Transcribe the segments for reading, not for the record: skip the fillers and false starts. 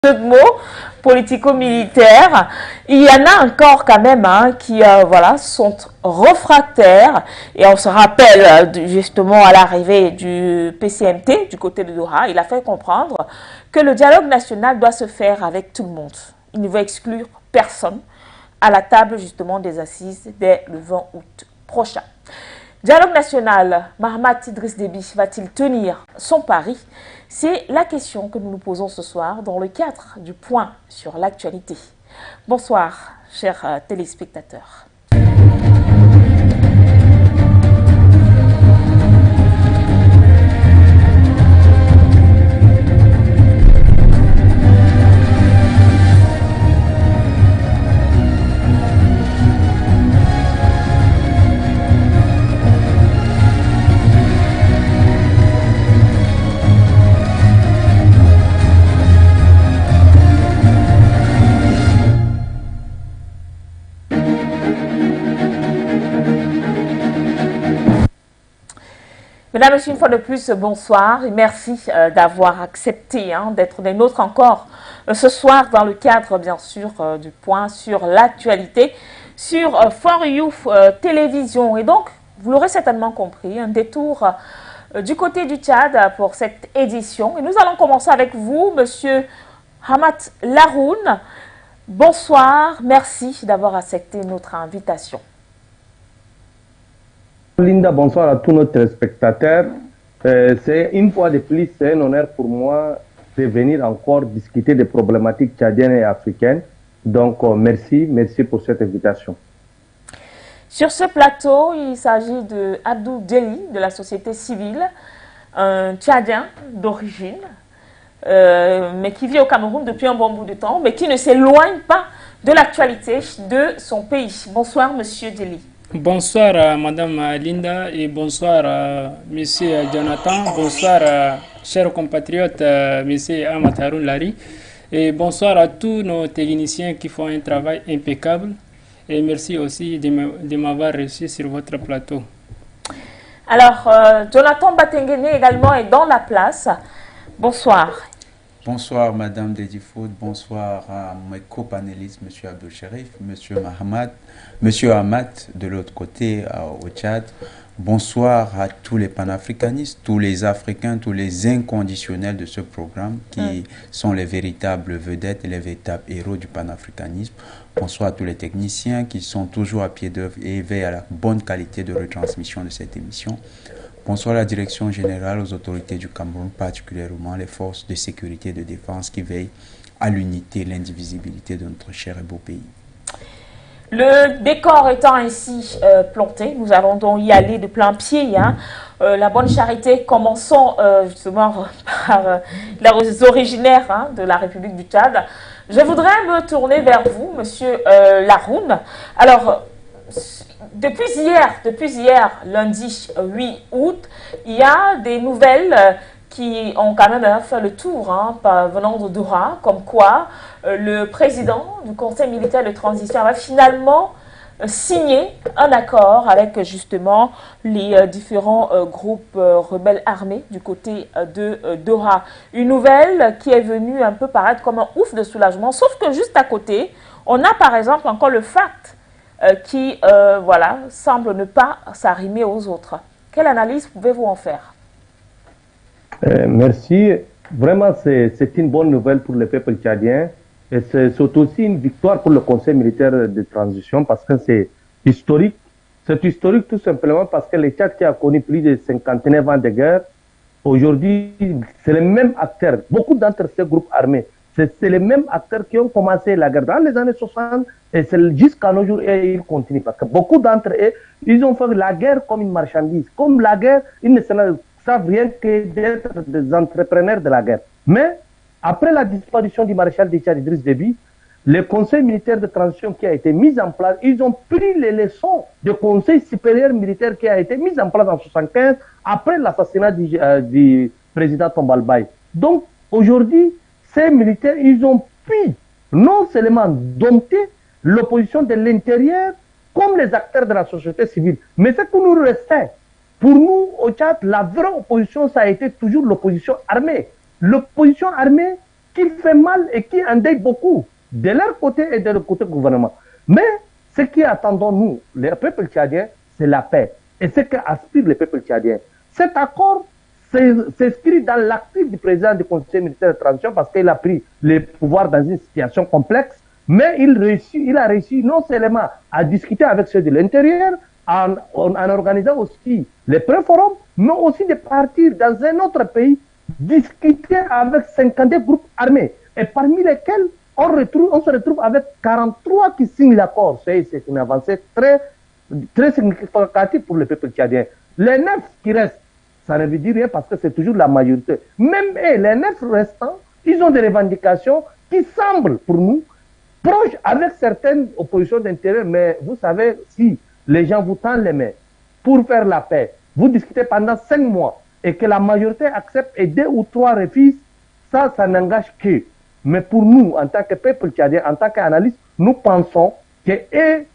jeu de mots politico-militaire. Il y en a encore quand même qui voilà, sont réfractaires. Et on se rappelle justement à l'arrivée du PCMT du côté de Doha, il a fait comprendre que le dialogue national doit se faire avec tout le monde. Il ne veut exclure personne à la table justement des assises dès le 20 août prochain. Dialogue national, Mahamat Idriss Déby va-t-il tenir son pari? C'est la question que nous nous posons ce soir dans le cadre du point sur l'actualité. Bonsoir, chers téléspectateurs. Mesdames et messieurs, une fois de plus, bonsoir et merci d'avoir accepté d'être des nôtres encore ce soir dans le cadre, bien sûr, du point sur l'actualité sur For You Télévision. Et donc, vous l'aurez certainement compris, un détour du côté du Tchad pour cette édition. Et nous allons commencer avec vous, monsieur Hamat Laroun. Bonsoir, merci d'avoir accepté notre invitation. Linda, bonsoir à tous nos téléspectateurs. C'est une fois de plus, c'est un honneur pour moi de venir encore discuter des problématiques tchadiennes et africaines. Donc, merci pour cette invitation. Sur ce plateau, il s'agit de Abdou Deli de la société civile, un Tchadien d'origine, mais qui vit au Cameroun depuis un bon bout de temps, mais qui ne s'éloigne pas de l'actualité de son pays. Bonsoir, monsieur Deli. Bonsoir Madame Linda et bonsoir Monsieur Jonathan, bonsoir chers compatriotes Monsieur Hamat Haroun Lari et bonsoir à tous nos techniciens qui font un travail impeccable et merci aussi de m'avoir reçu sur votre plateau. Alors Jonathan Batengene également est dans la place. Bonsoir. Bonsoir Madame Dedifoud, bonsoir à mes co-panélistes, Monsieur Abdou Sherif, Monsieur Hamat de l'autre côté au Tchad. Bonsoir à tous les panafricanistes, tous les Africains, tous les inconditionnels de ce programme qui sont les véritables vedettes et les véritables héros du panafricanisme. Bonsoir à tous les techniciens qui sont toujours à pied d'œuvre et veillent à la bonne qualité de retransmission de cette émission. Bonsoir à la direction générale, aux autorités du Cameroun, particulièrement les forces de sécurité et de défense qui veillent à l'unité et l'indivisibilité de notre cher et beau pays. Le décor étant ainsi planté, nous allons donc y aller de plein pied. La bonne charité, commençons justement par les originaires de la République du Tchad. Je voudrais me tourner vers vous, monsieur Laroun. Alors, depuis hier, lundi 8 août, il y a des nouvelles qui ont quand même fait le tour venant de Doha, comme quoi le président du Conseil militaire de transition va finalement signé un accord avec justement les différents groupes rebelles armés du côté de Doha. Une nouvelle qui est venue un peu paraître comme un ouf de soulagement, sauf que juste à côté, on a par exemple encore le FACT qui voilà, semble ne pas s'arrimer aux autres. Quelle analyse pouvez-vous en faire? Merci. Vraiment, c'est une bonne nouvelle pour le peuple tchadien. Et c'est aussi une victoire pour le Conseil militaire de transition parce que c'est historique. C'est historique tout simplement parce que le Tchad qui a connu plus de 59 ans de guerre, aujourd'hui, c'est les mêmes acteurs. Beaucoup d'entre ces groupes armés, c'est les mêmes acteurs qui ont commencé la guerre dans les années 60 et c'est jusqu'à nos jours et ils continuent. Parce que beaucoup d'entre eux, ils ont fait la guerre comme une marchandise. Comme la guerre, ils ne savent rien que d'être des entrepreneurs de la guerre. Mais après la disparition du maréchal de Tchad Idriss Déby, le conseil militaire de transition qui a été mis en place, ils ont pris les leçons du conseil supérieur militaire qui a été mis en place en 1975 après l'assassinat du président Tombalbaye. Donc aujourd'hui, ces militaires, ils ont pu non seulement dompter l'opposition de l'intérieur comme les acteurs de la société civile, mais ce que nous restait, pour nous au Tchad, la vraie opposition, ça a été toujours l'opposition armée. L'opposition armée qui fait mal et qui endeuille beaucoup, de leur côté et de leur côté gouvernement. Mais ce qui attendons nous, les peuples tchadiens, c'est la paix. Et ce qu'aspirent les peuples tchadiens. Cet accord s'inscrit dans l'actif du président du Conseil militaire de transition parce qu'il a pris les pouvoirs dans une situation complexe, mais il a réussi non seulement à discuter avec ceux de l'intérieur, en organisant aussi les pré-forums, mais aussi de partir dans un autre pays, discuter avec 52 groupes armés, et parmi lesquels on se retrouve avec 43 qui signent l'accord. C'est une avancée très, très significative pour le peuple tchadien. Les 9 qui restent, ça ne veut dire rien parce que c'est toujours la majorité. Même eux, les 9 restants, ils ont des revendications qui semblent pour nous proches avec certaines oppositions d'intérêt, mais vous savez, si les gens vous tendent les mains pour faire la paix, vous discutez pendant 5 mois et que la majorité accepte et 2 ou 3 refusent, ça n'engage que. Mais pour nous, en tant que peuple tchadien, en tant qu'analystes, nous pensons que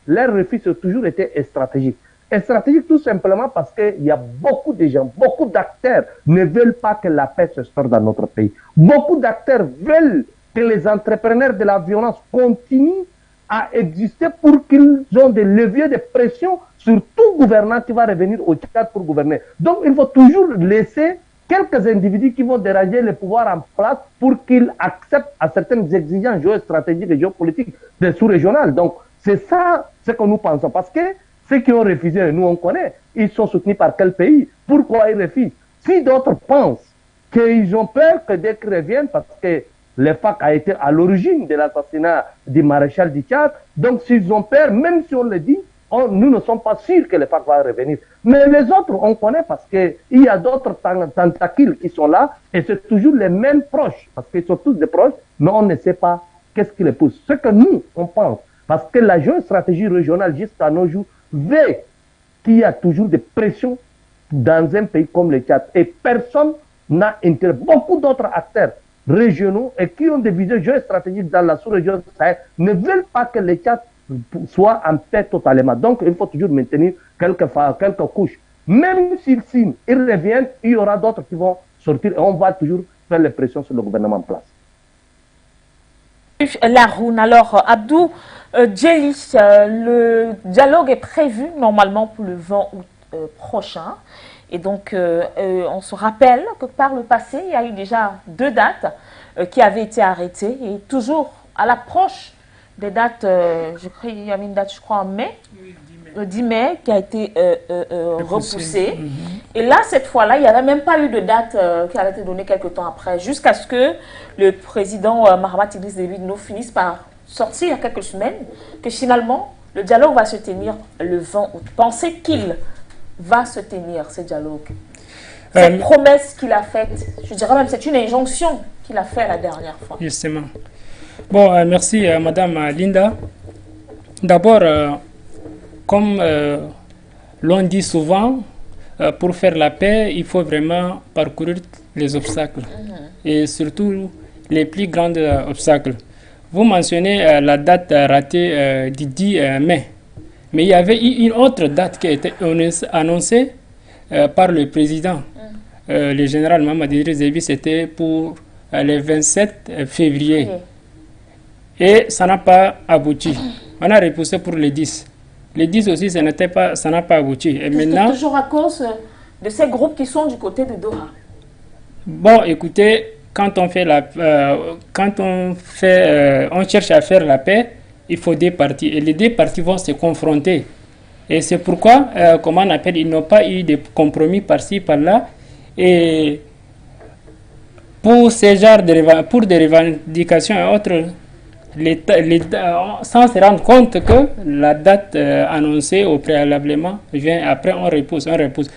leur refus a toujours été stratégique. Et stratégique tout simplement parce qu'il y a beaucoup de gens, beaucoup d'acteurs ne veulent pas que la paix se sorte dans notre pays. Beaucoup d'acteurs veulent que les entrepreneurs de la violence continuent à exister pour qu'ils aient des leviers de pression sur tout gouvernant qui va revenir au Tchad pour gouverner. Donc il faut toujours laisser quelques individus qui vont déranger le pouvoir en place pour qu'ils acceptent à certaines exigences géostratégiques et géopolitiques des sous-régionales. Donc c'est ça ce que nous pensons. Parce que ceux qui ont refusé, nous on connaît, ils sont soutenus par quel pays? Pourquoi ils refusent? Si d'autres pensent qu'ils ont peur que dès qu'ils reviennent, parce que le FAC a été à l'origine de l'assassinat du maréchal du Tchad, donc s'ils ont peur, même si on le dit, nous ne sommes pas sûrs que le FAC va revenir. Mais les autres, on connaît parce qu'il y a d'autres tentacules qui sont là, et c'est toujours les mêmes proches, parce qu'ils sont tous des proches, mais on ne sait pas qu'est-ce qui les pousse. Ce que nous, on pense, parce que la géostratégie régionale jusqu'à nos jours veut qu'il y a toujours des pressions dans un pays comme le Tchad. Et personne n'a intérêt. Beaucoup d'autres acteurs régionaux et qui ont des visions géostratégiques dans la sous-région Sahel ne veulent pas que le Tchad soit en paix totalement. Donc il faut toujours maintenir quelques couches. Même s'ils signent, ils reviennent, il y aura d'autres qui vont sortir et on va toujours faire les pressions sur le gouvernement en place. Laroun, alors Abdou Djeli, le dialogue est prévu normalement pour le 20 août prochain. Et donc, on se rappelle que par le passé, il y a eu déjà 2 dates qui avaient été arrêtées. Et toujours à l'approche des dates, je crois qu'il y avait une date, je crois, en mai, le 10 mai, qui a été repoussée. Et là, cette fois-là, il n'y avait même pas eu de date qui avait été donnée quelques temps après, jusqu'à ce que le président Mahamat Idriss Déby finisse par sortir il y a quelques semaines, que finalement, le dialogue va se tenir le 20 août. Pensez qu'il va se tenir, ce dialogue? Cette promesse qu'il a faite, je dirais même c'est une injonction qu'il a faite la dernière fois. Justement. Bon, merci Madame Linda. D'abord, comme l'on dit souvent, pour faire la paix, il faut vraiment parcourir les obstacles. Et surtout les plus grands obstacles. Vous mentionnez la date ratée du 10 mai. Mais il y avait une autre date qui a été annoncée par le président. Le général Mahamat Idriss Déby, c'était pour le 27 février. Et ça n'a pas abouti. On a repoussé pour le 10. Le 10 aussi, ça n'a pas abouti. Et maintenant, toujours à cause de ces groupes qui sont du côté de Doha. Bon, écoutez, quand on cherche à faire la paix, il faut 2 parties. Et les 2 parties vont se confronter. Et c'est pourquoi, comment on appelle, ils n'ont pas eu de compromis par-ci, par-là. Et pour ce genre pour des revendications et autres, sans se rendre compte que la date annoncée au préalablement vient après, on repousse.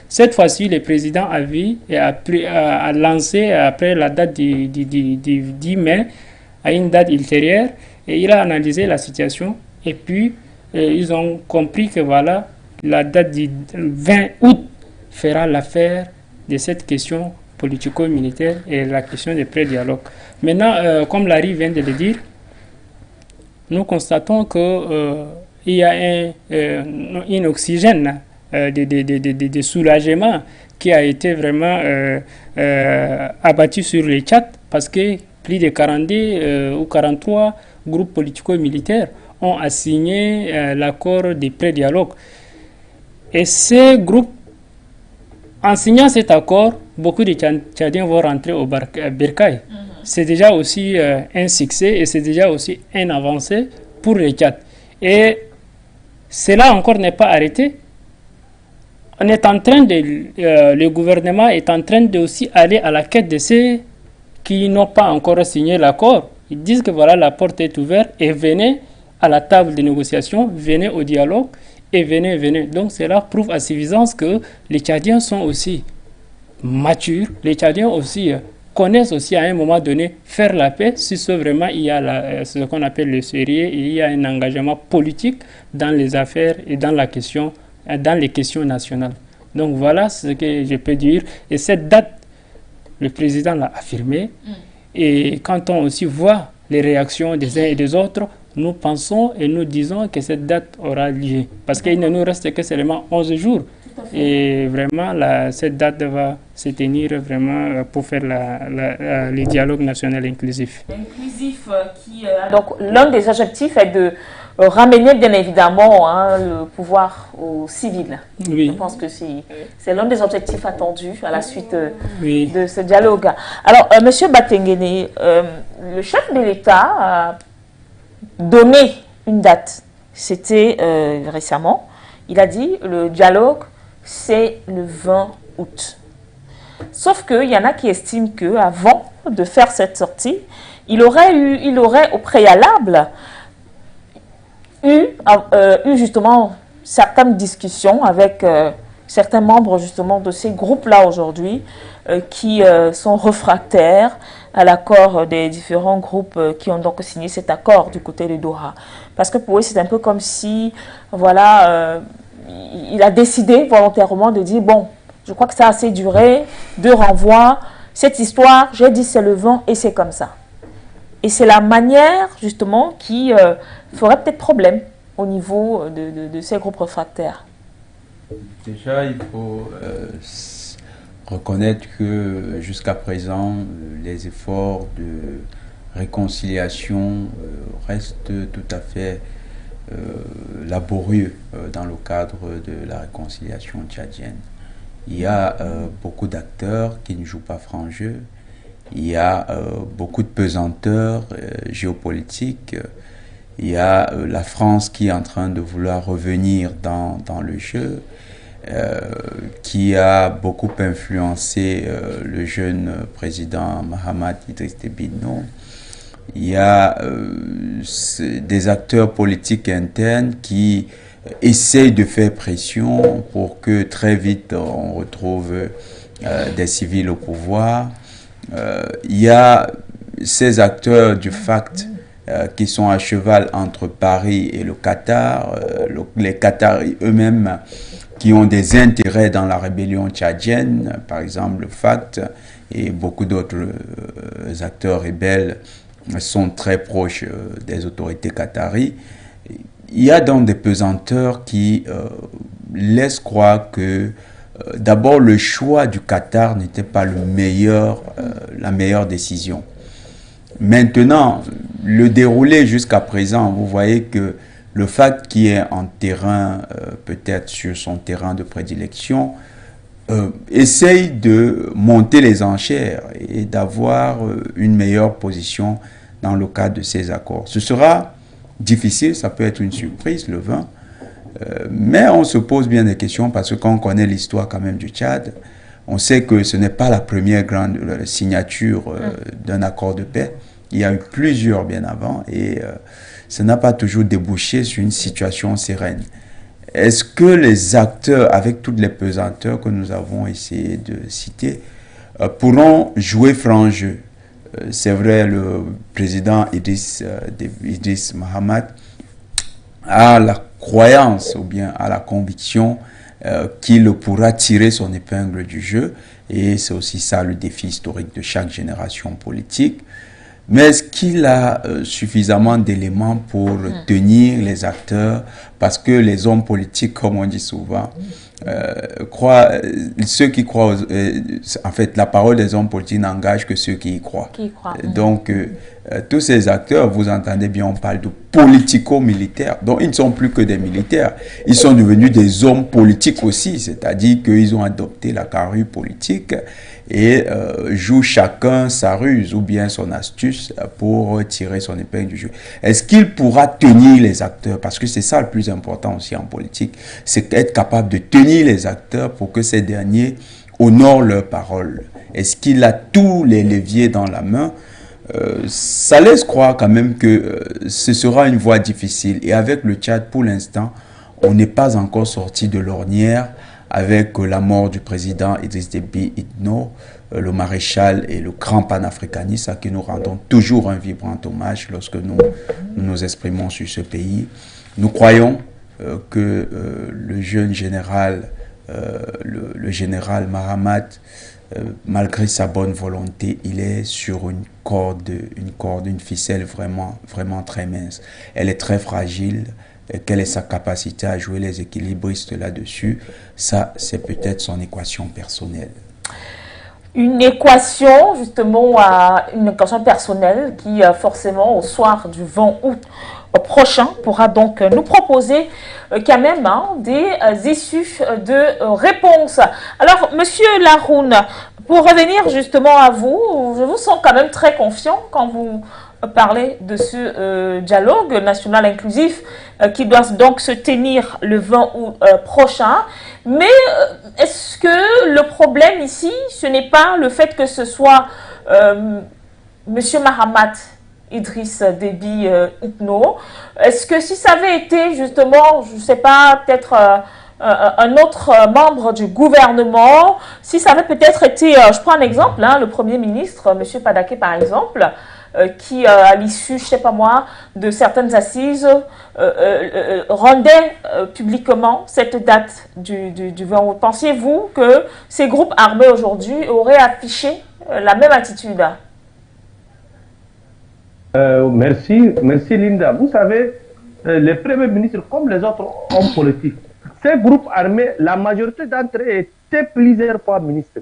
Cette fois-ci, le président a lancé après la date du 10 mai à une date ultérieure et il a analysé la situation et puis ils ont compris que voilà, la date du 20 août fera l'affaire de cette question politico-militaire et la question des pré-dialogues. Maintenant, comme Larry vient de le dire, nous constatons qu'il y a un oxygène de soulagement qui a été vraiment abattu sur les Tchad parce que plus de 42 ou 43 groupes politico-militaires ont assigné l'accord de pré-dialogue. Et ces groupes, en signant cet accord, beaucoup de Tchadiens vont rentrer au Bercail. C'est déjà aussi un succès et c'est déjà aussi un avancé pour le Tchad. Et cela encore n'est pas arrêté. On est en train le gouvernement est en train de aussi aller à la quête de ceux qui n'ont pas encore signé l'accord. Ils disent que voilà, la porte est ouverte et venez à la table de négociation, venez au dialogue et venez. Donc cela prouve à suffisance que les Tchadiens sont aussi matures. Les Tchadiens aussi connaissent aussi à un moment donné faire la paix si vraiment il y a ce qu'on appelle le sérieux, il y a un engagement politique dans les affaires et dans les questions nationales. Donc voilà ce que je peux dire. Et cette date, le président l'a affirmé. Et quand on aussi voit les réactions des uns et des autres, nous pensons et nous disons que cette date aura lieu. Parce qu'il ne nous reste que seulement 11 jours. Et vraiment, cette date va se tenir vraiment pour faire le dialogue national inclusif. Donc, l'un des objectifs est de ramener bien évidemment le pouvoir aux civils. Oui. Je pense que c'est l'un des objectifs attendus à la suite de ce dialogue. Alors, Monsieur Batengene, le chef de l'État a donné une date. C'était récemment. Il a dit le dialogue, c'est le 20 août. Sauf qu'il y en a qui estiment qu'avant de faire cette sortie, il aurait au préalable eu justement certaines discussions avec certains membres justement de ces groupes-là aujourd'hui qui sont réfractaires à l'accord des différents groupes qui ont donc signé cet accord du côté de Doha. Parce que pour eux, c'est un peu comme si, voilà, il a décidé volontairement de dire, bon, je crois que ça a assez duré, de renvoi, cette histoire, j'ai dit c'est le vent et c'est comme ça. Et c'est la manière, justement, qui ferait peut-être problème au niveau de ces groupes réfractaires. Déjà, il faut reconnaître que jusqu'à présent, les efforts de réconciliation restent tout à fait laborieux dans le cadre de la réconciliation tchadienne. Il y a beaucoup d'acteurs qui ne jouent pas franc jeu. Il y a beaucoup de pesanteurs géopolitiques. Il y a la France qui est en train de vouloir revenir dans le jeu, qui a beaucoup influencé le jeune président Mahamat Idriss Déby Itno. Il y a des acteurs politiques internes qui essayent de faire pression pour que très vite on retrouve des civils au pouvoir. Il y a ces acteurs du FACT qui sont à cheval entre Paris et le Qatar, les Qataris eux-mêmes qui ont des intérêts dans la rébellion tchadienne, par exemple le FACT et beaucoup d'autres acteurs rebelles sont très proches des autorités qataries. Il y a donc des pesanteurs qui laissent croire que d'abord le choix du Qatar n'était pas la meilleure décision. Maintenant, le déroulé jusqu'à présent, vous voyez que le FACT qui est en terrain, peut-être sur son terrain de prédilection, essaye de monter les enchères et d'avoir une meilleure position dans le cadre de ces accords. Ce sera difficile, ça peut être une surprise le 20, mais on se pose bien des questions parce que quand on connaît l'histoire quand même du Tchad, on sait que ce n'est pas la première grande signature d'un accord de paix. Il y a eu plusieurs bien avant et ça n'a pas toujours débouché sur une situation sereine. Est-ce que les acteurs, avec toutes les pesanteurs que nous avons essayé de citer, pourront jouer franc jeu? C'est vrai, le président Idriss Mahamat a la croyance ou bien a la conviction qu'il pourra tirer son épingle du jeu. Et c'est aussi ça le défi historique de chaque génération politique. Mais est-ce qu'il a suffisamment d'éléments pour tenir les acteurs? Parce que les hommes politiques, comme on dit souvent, ceux qui croient, en fait, la parole des hommes politiques n'engage que ceux qui y croient. Donc, tous ces acteurs, vous entendez bien, on parle de politico-militaires. Donc, ils ne sont plus que des militaires. Ils sont devenus des hommes politiques aussi, c'est-à-dire qu'ils ont adopté la carrure politique et jouent chacun sa ruse ou bien son astuce pour tirer son épingle du jeu. Est-ce qu'il pourra tenir les acteurs? Parce que c'est ça le plus important aussi en politique, c'est être capable de tenir les acteurs pour que ces derniers honorent leurs paroles. Est-ce qu'il a tous les leviers dans la main? Ça laisse croire quand même que ce sera une voie difficile. Et avec le Tchad, pour l'instant, on n'est pas encore sorti de l'ornière avec la mort du président Idriss Déby Itno, le maréchal et le grand panafricaniste à qui nous rendons toujours un vibrant hommage lorsque nous nous exprimons sur ce pays. Nous croyons que le jeune général, le général Mahamat, malgré sa bonne volonté, il est sur une ficelle vraiment très mince. Elle est très fragile. Quelle est sa capacité à jouer les équilibristes là-dessus? Ça, c'est peut-être son équation personnelle. Une équation, justement, une équation personnelle qui, forcément, au soir du 20 août prochain, pourra donc nous proposer quand même des issues de réponses. Alors, Monsieur Laroun, pour revenir justement à vous, je vous sens quand même très confiant quand vous parlez de ce dialogue national inclusif qui doit donc se tenir le 20 août prochain. Mais est-ce que le problème ici, ce n'est pas le fait que ce soit Monsieur Mahamat Idriss Déby Itno? Est-ce que si ça avait été justement, je ne sais pas, peut-être un autre membre du gouvernement, si ça avait peut-être été, je prends un exemple, hein, le Premier ministre, Monsieur Padaké par exemple, qui, à l'issue, je ne sais pas moi, de certaines assises, rendait publiquement cette date du 20 août. Pensiez-vous que ces groupes armés aujourd'hui auraient affiché la même attitude? Merci Linda. Vous savez, les premiers ministres, comme les autres hommes politiques, ces groupes armés, la majorité d'entre eux étaient plusieurs fois ministres.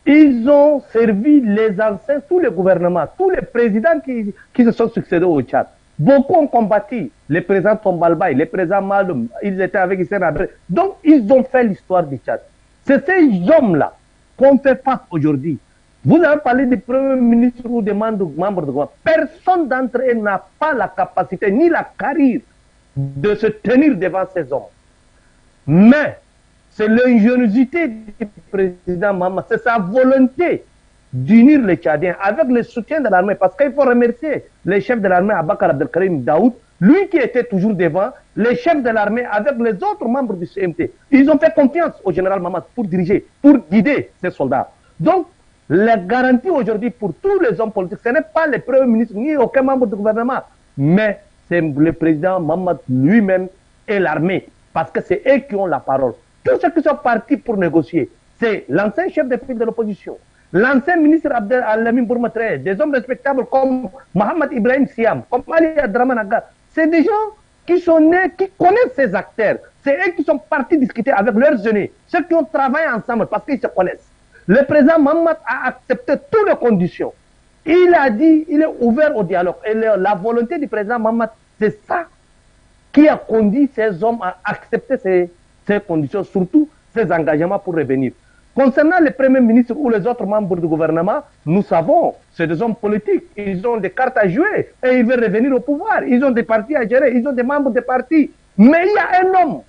Ils ont servi les anciens, tous les gouvernements, tous les présidents qui se sont succédés au Tchad. Beaucoup ont combattu, les présidents Tombalbaye, les présidents Maloum, ils étaient avec Hissène Habré. Donc, ils ont fait l'histoire du Tchad. C'est ces hommes-là qu'on fait face aujourd'hui. Vous avez parlé des premiers ministres ou des membres de gouvernement. Personne d'entre eux n'a pas la capacité ni la carrière de se tenir devant ces hommes. Mais c'est l'ingéniosité du président Mahamat, c'est sa volonté d'unir les Tchadiens avec le soutien de l'armée. Parce qu'il faut remercier les chefs de l'armée, Abakar Abdelkarim Daoud, lui qui était toujours devant, les chefs de l'armée avec les autres membres du CMT. Ils ont fait confiance au général Mahamat pour diriger, pour guider ces soldats. Donc, la garantie aujourd'hui pour tous les hommes politiques, ce n'est pas les premiers ministres ni aucun membre du gouvernement, mais c'est le président Mahamat lui-même et l'armée, parce que c'est eux qui ont la parole. Tous ceux qui sont partis pour négocier, c'est l'ancien chef de file de l'opposition, l'ancien ministre Abdel Alamin Bourmatre, des hommes respectables comme Mohamed Ibrahim Siam, comme Ali Adraman Agar. C'est des gens qui sont nés, qui connaissent ces acteurs. C'est eux qui sont partis discuter avec leurs aînés, ceux qui ont travaillé ensemble parce qu'ils se connaissent. Le président Mahamat a accepté toutes les conditions. Il a dit, il est ouvert au dialogue. Et la volonté du président Mahamat, c'est ça qui a conduit ces hommes à accepter ces conditions, surtout ces engagements pour revenir. Concernant les premiers ministres ou les autres membres du gouvernement, nous savons, c'est des hommes politiques, ils ont des cartes à jouer et ils veulent revenir au pouvoir. Ils ont des partis à gérer, ils ont des membres de partis. Mais il y a un homme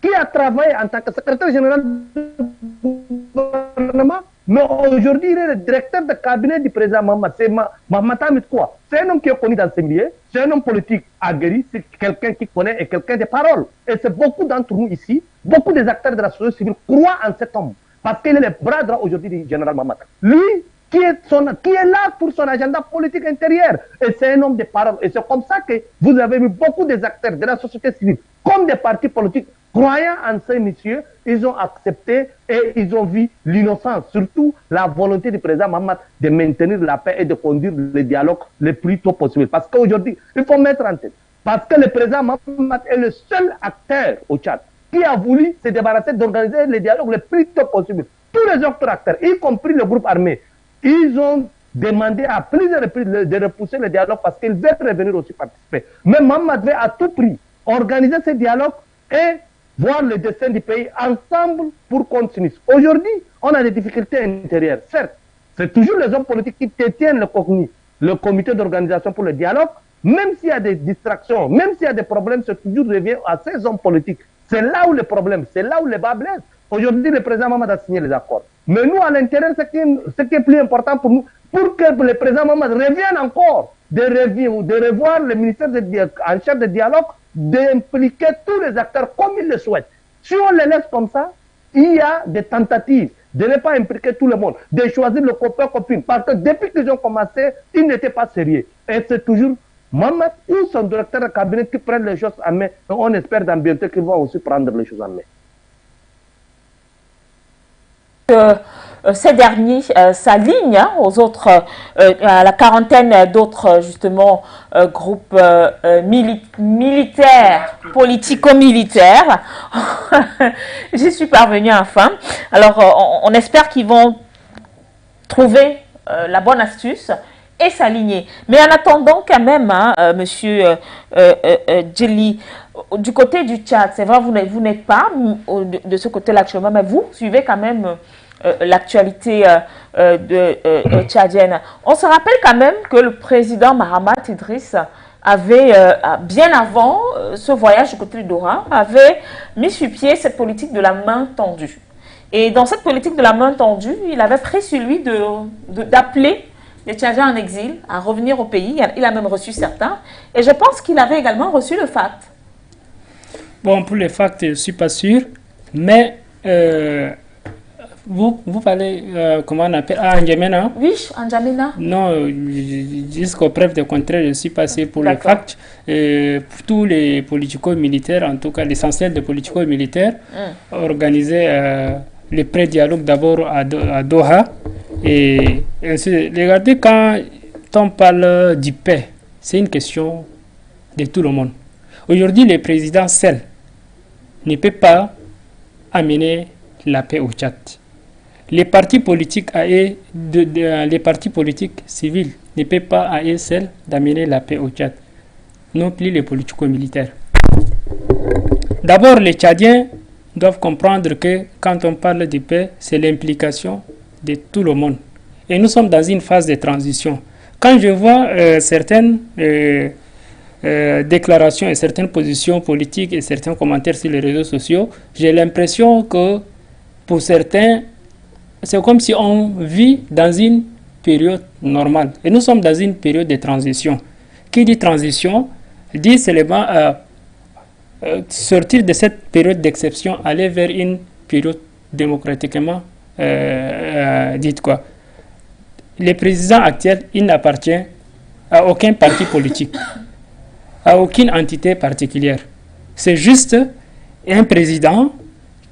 qui a travaillé en tant que secrétaire général du gouvernement, mais aujourd'hui il est le directeur de cabinet du président Mahamat. C'est Mahamat Hamid quoi. C'est un homme qui est connu dans ce milieu, c'est un homme politique aguerri, c'est quelqu'un qui connaît et quelqu'un de parole. Et c'est beaucoup d'entre nous ici, beaucoup des acteurs de la société civile croient en cet homme, parce qu'il est le bras droit aujourd'hui du général Mahamat. Lui, qui est là pour son agenda politique intérieur. Et c'est un homme de parole. Et c'est comme ça que vous avez vu beaucoup des acteurs de la société civile, comme des partis politiques, croyant en ces messieurs, ils ont accepté et ils ont vu l'innocence, surtout la volonté du président Mahamat de maintenir la paix et de conduire le dialogue le plus tôt possible. Parce qu'aujourd'hui, il faut mettre en tête, parce que le président Mahamat est le seul acteur au Tchad qui a voulu se débarrasser d'organiser les dialogues le plus tôt possible. Tous les autres acteurs, y compris le groupe armé, ils ont demandé à plusieurs reprises de repousser le dialogue parce qu'ils veulent revenir aussi participer. Mais Mamad veut à tout prix organiser ce dialogue et voir le destin du pays ensemble pour continuer. Aujourd'hui, on a des difficultés intérieures. Certes, c'est toujours les hommes politiques qui détiennent le comité d'organisation pour le dialogue. Même s'il y a des distractions, même s'il y a des problèmes, c'est toujours revient à ces hommes politiques. C'est là où le problème, c'est là où le bas blesse. Aujourd'hui, le président Mamad a signé les accords. Mais nous, à l'intérieur, ce qui est plus important pour nous, pour que le président Mamad revienne encore, de revoir le ministère en charge de dialogue, d'impliquer tous les acteurs comme il le souhaite. Si on les laisse comme ça, il y a des tentatives de ne pas impliquer tout le monde, de choisir le copain-copine. Parce que depuis qu'ils ont commencé, ils n'étaient pas sérieux. Et c'est toujours Mamad ou son directeur de cabinet qui prennent les choses en main. Et on espère dans bientôt qu'ils vont aussi prendre les choses en main. Ces derniers s'alignent aux autres, à la quarantaine d'autres justement groupes militaires, politico-militaires. J'y suis parvenue enfin. Alors on espère qu'ils vont trouver la bonne astuce et s'aligner. Mais en attendant quand même, hein, monsieur Djeli, du côté du Tchad, c'est vrai, vous n'êtes pas de ce côté-là actuellement, mais vous suivez quand même l'actualité tchadienne. On se rappelle quand même que le président Mahamat Idriss avait, bien avant ce voyage du côté du Doha, avait mis sur pied cette politique de la main tendue. Et dans cette politique de la main tendue, il avait pris sur lui d'appeler les Tchadiens en exil à revenir au pays. Il a même reçu certains. Et je pense qu'il avait également reçu le FACT. Bon, pour les FACT, je ne suis pas sûr. Mais vous parlez, comment on appelle, N'Djamena? Oui, N'Djamena. Non, jusqu'aux preuves de contraire, je suis passé pour les FACT. Pour tous les politico-militaires, en tout cas l'essentiel des politico-militaires, organiser les pré-dialogues d'abord à Doha. Et regardez, quand on parle du paix, c'est une question de tout le monde. Aujourd'hui, le président seul ne peut pas amener la paix au Tchad. Les partis politiques les partis politiques civils ne peuvent pas à eux seuls d'amener la paix au Tchad, non plus les politico-militaires. D'abord, les Tchadiens doivent comprendre que quand on parle de paix, c'est l'implication de tout le monde. Et nous sommes dans une phase de transition. Quand je vois certaines déclarations et certaines positions politiques et certains commentaires sur les réseaux sociaux, j'ai l'impression que pour certains, c'est comme si on vit dans une période normale. Et nous sommes dans une période de transition. Qui dit transition, dit seulement sortir de cette période d'exception, aller vers une période démocratiquement dite quoi. Le président actuel, il n'appartient à aucun parti politique, à aucune entité particulière. C'est juste un président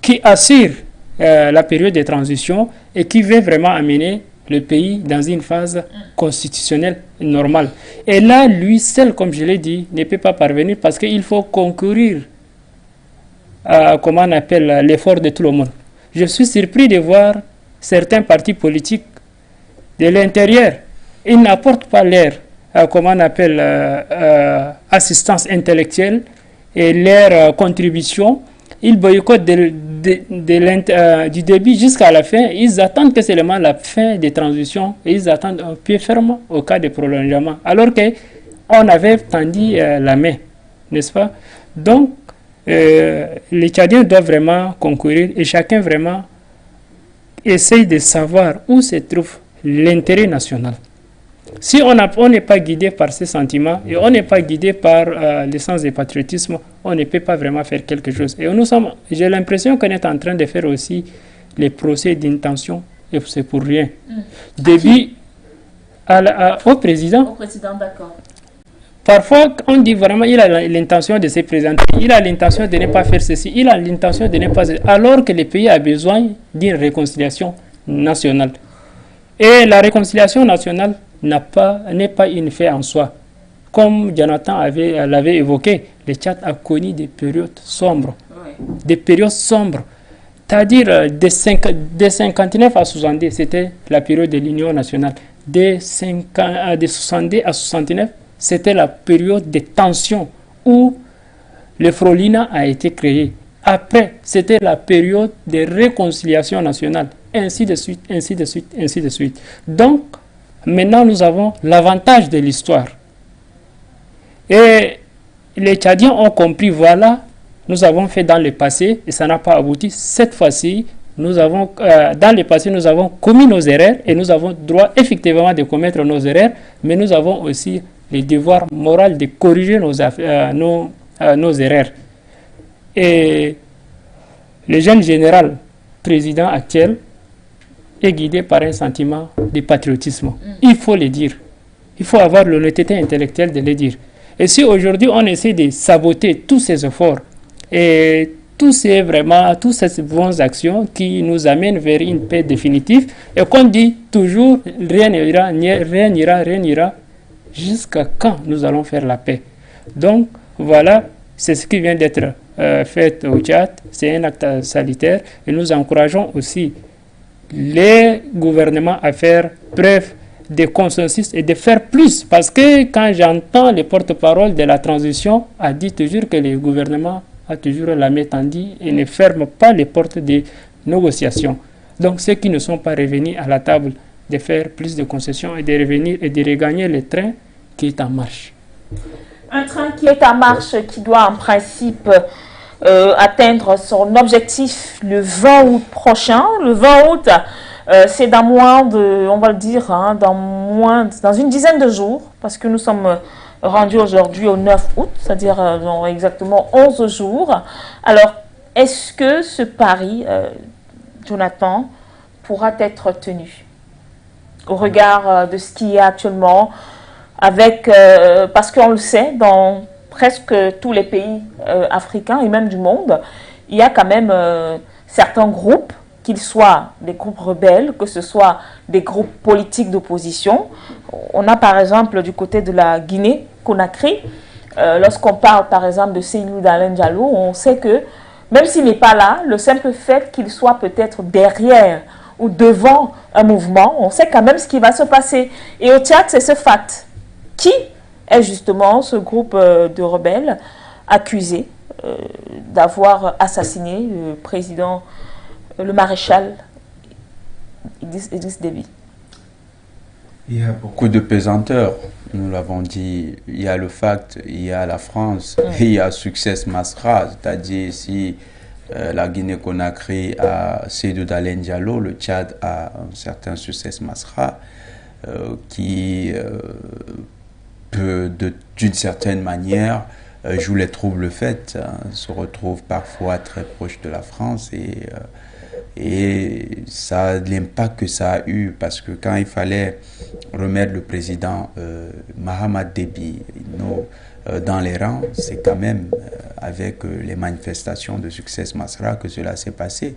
qui assure la période de transition et qui veut vraiment amener le pays dans une phase constitutionnelle normale. Et là, lui seul, comme je l'ai dit, ne peut pas parvenir parce qu'il faut concourir à, comment on appelle, l'effort de tout le monde. Je suis surpris de voir certains partis politiques de l'intérieur. Ils n'apportent pas leur, comment on appelle, assistance intellectuelle et leur contribution. Ils boycottent du début jusqu'à la fin. Ils attendent que seulement la fin des transitions et ils attendent un pied ferme au cas de prolongement. Alors qu'on avait tendu la main, n'est-ce pas? Donc, les Tchadiens doivent vraiment concourir et chacun vraiment essaye de savoir où se trouve l'intérêt national. Si on n'est pas guidé par ces sentiments et on n'est pas guidé par le sens du patriotisme, on ne peut pas vraiment faire quelque chose. Et j'ai l'impression qu'on est en train de faire aussi les procès d'intention et c'est pour rien. Début au président. Au président, d'accord. Parfois, on dit vraiment il a l'intention de se présenter, il a l'intention de ne pas faire ceci, il a l'intention de ne pas... Alors que le pays a besoin d'une réconciliation nationale. Et la réconciliation nationale n'est pas une fait en soi. Comme Jonathan l'avait évoqué, le Tchad a connu des périodes sombres des périodes sombres. C'est-à-dire, de 59 à 70, c'était la période de l'Union nationale. De 70 à 69, c'était la période de tension où le Frolina a été créé. Après, c'était la période de réconciliation nationale, ainsi de suite, ainsi de suite, ainsi de suite. Donc, maintenant, nous avons l'avantage de l'histoire. Et les Tchadiens ont compris, voilà, nous avons fait dans le passé et ça n'a pas abouti. Cette fois-ci, nous avons, dans le passé, nous avons commis nos erreurs et nous avons droit effectivement de commettre nos erreurs, mais nous avons aussi le devoir moral de corriger nos erreurs. Et le jeune général, président actuel, est guidé par un sentiment de patriotisme. Il faut le dire. Il faut avoir l'honnêteté intellectuelle de le dire. Et si aujourd'hui on essaie de saboter tous ces efforts et toutes ces bonnes actions qui nous amènent vers une paix définitive, et qu'on dit toujours rien n'ira, jusqu'à quand nous allons faire la paix. Donc voilà, c'est ce qui vient d'être fait au Tchad. C'est un acte salutaire et nous encourageons aussi les gouvernements à faire preuve de consensus et de faire plus. Parce que quand j'entends les porte-parole de la transition, a dit toujours que le gouvernement a toujours la main tendue et ne ferme pas les portes des négociations. Donc ceux qui ne sont pas revenus à la table, de faire plus de concessions et de revenir et de regagner le train qui est en marche. Un train qui est en marche, qui doit en principe atteindre son objectif le 20 août prochain. Le 20 août, c'est dans moins de, on va le dire, hein, dans une dizaine de jours, parce que nous sommes rendus aujourd'hui au 9 août, c'est-à-dire dans exactement 11 jours. Alors, est-ce que ce pari, Jonathan, pourra être tenu au regard de ce qu'il y a actuellement, avec, parce qu'on le sait, dans presque tous les pays africains et même du monde, il y a quand même certains groupes, qu'ils soient des groupes rebelles, que ce soit des groupes politiques d'opposition. On a par exemple du côté de la Guinée-Conakry, lorsqu'on parle par exemple de Seydou Dalein Diallo, on sait que même s'il n'est pas là, le simple fait qu'il soit peut-être derrière ou devant un mouvement, on sait quand même ce qui va se passer. Et au Tchad, c'est ce fait. Qui est justement ce groupe de rebelles accusé d'avoir assassiné le président, le maréchal Idriss Déby? Il y a beaucoup de pesanteurs, nous l'avons dit. Il y a le FACT, il y a la France, et il y a Success Masra, c'est-à-dire si la Guinée-Conakry a Seydou Dalein Diallo, le Tchad a un certain Success Masra qui peut, d'une certaine manière, joue les troubles faits, se retrouve parfois très proche de la France et ça, l'impact que ça a eu, parce que quand il fallait remettre le président Mahamat Déby dans les rangs, c'est quand même avec les manifestations de Success Masra que cela s'est passé.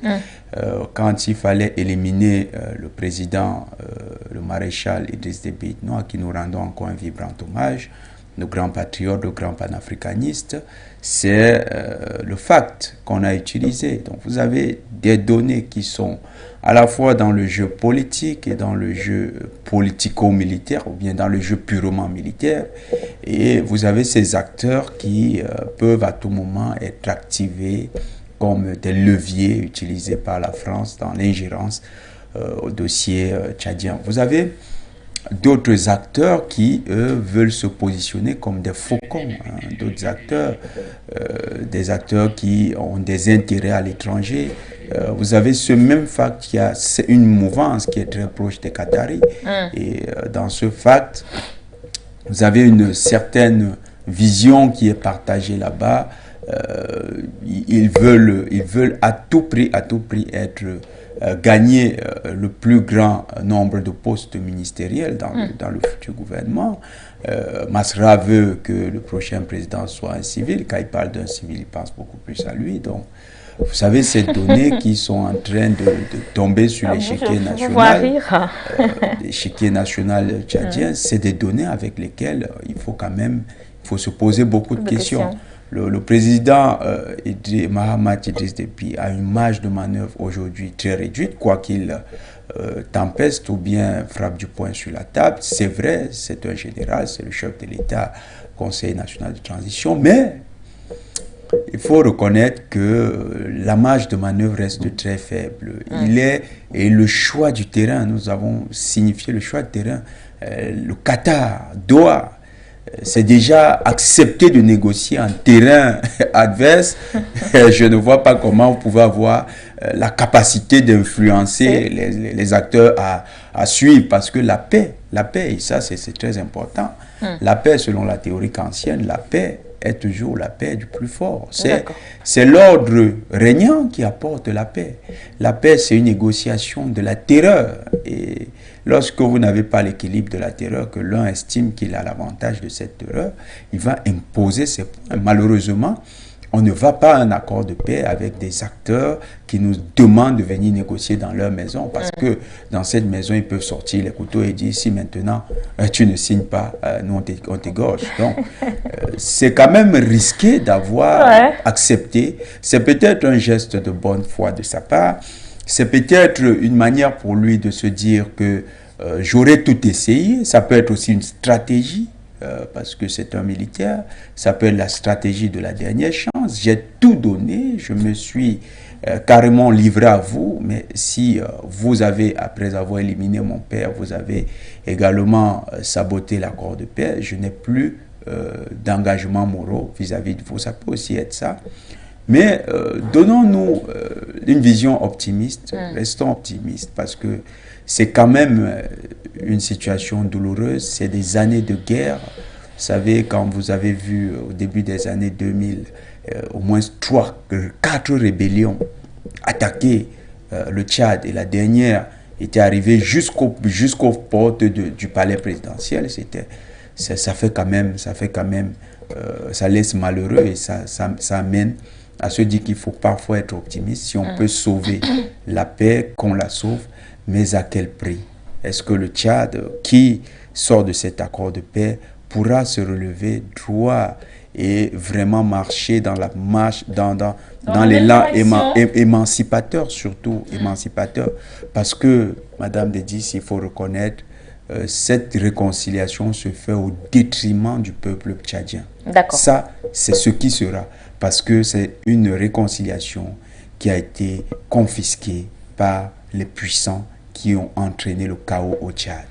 Quand il fallait éliminer le président, le maréchal Idriss Déby, nous, à qui nous rendons encore un vibrant hommage, nos grands patriotes, nos grands panafricanistes, c'est le FACT qu'on a utilisé. Donc vous avez des données qui sont à la fois dans le jeu politique et dans le jeu politico-militaire, ou bien dans le jeu purement militaire. Et vous avez ces acteurs qui peuvent à tout moment être activés comme des leviers utilisés par la France dans l'ingérence au dossier tchadien. Vous avez d'autres acteurs qui, eux, veulent se positionner comme des faucons. D'autres acteurs, des acteurs qui ont des intérêts à l'étranger. Vous avez ce même FACT qui a une mouvance qui est très proche des Qataris. Et dans ce FACT, vous avez une certaine vision qui est partagée là-bas. Ils veulent à tout prix être gagner le plus grand nombre de postes ministériels dans le futur gouvernement. Masra veut que le prochain président soit un civil. Quand il parle d'un civil, il pense beaucoup plus à lui. Donc, vous savez, ces données qui sont en train de tomber sur l'échiquier national, l'échiquier national tchadien, c'est des données avec lesquelles il faut se poser beaucoup de questions. le président Mahamat Idriss Déby a une marge de manœuvre aujourd'hui très réduite, quoi qu'il tempeste ou bien frappe du poing sur la table. C'est vrai, c'est un général, c'est le chef de l'État, Conseil national de transition, mais il faut reconnaître que la marge de manœuvre reste très faible. Et le choix du terrain, nous avons signifié le choix du terrain. Le Qatar, Doha, c'est déjà accepté de négocier en terrain adverse. Je ne vois pas comment vous pouvez avoir la capacité d'influencer les acteurs à suivre, parce que la paix, et ça c'est très important, la paix, selon la théorie kantienne, la paix est toujours la paix du plus fort. C'est l'ordre régnant qui apporte la paix. La paix, c'est une négociation de la terreur. Et lorsque vous n'avez pas l'équilibre de la terreur, que l'un estime qu'il a l'avantage de cette terreur, il va imposer ses points. Malheureusement, on ne va pas à un accord de paix avec des acteurs qui nous demandent de venir négocier dans leur maison, parce que dans cette maison, ils peuvent sortir les couteaux et dire, si maintenant tu ne signes pas, nous on t'égorge. Donc, c'est quand même risqué d'avoir accepté. C'est peut-être un geste de bonne foi de sa part. C'est peut-être une manière pour lui de se dire que j'aurais tout essayé. Ça peut être aussi une stratégie. Parce que c'est un militaire, ça peut être la stratégie de la dernière chance. J'ai tout donné, je me suis carrément livré à vous, mais si vous avez, après avoir éliminé mon père, vous avez également saboté l'accord de paix, je n'ai plus d'engagement moraux vis-à-vis de vous. Ça peut aussi être ça. Mais donnons-nous une vision optimiste, restons optimistes, parce que c'est quand même une situation douloureuse, c'est des années de guerre. Vous savez, quand vous avez vu au début des années 2000, au moins 4 rébellions attaquer le Tchad, et la dernière était arrivée jusqu'aux portes du palais présidentiel. Ça fait quand même, ça laisse malheureux, et ça amène à se dire qu'il faut parfois être optimiste. Si on peut sauver la paix, qu'on la sauve, mais à quel prix? Est-ce que le Tchad, qui sort de cet accord de paix, pourra se relever droit et vraiment marcher dans la marche, dans l'élan émancipateur, surtout émancipateur? Parce que, Madame Dédis, il faut reconnaître, cette réconciliation se fait au détriment du peuple tchadien. Ça, c'est ce qui sera. Parce que c'est une réconciliation qui a été confisquée par les puissants qui ont entraîné le chaos au Tchad.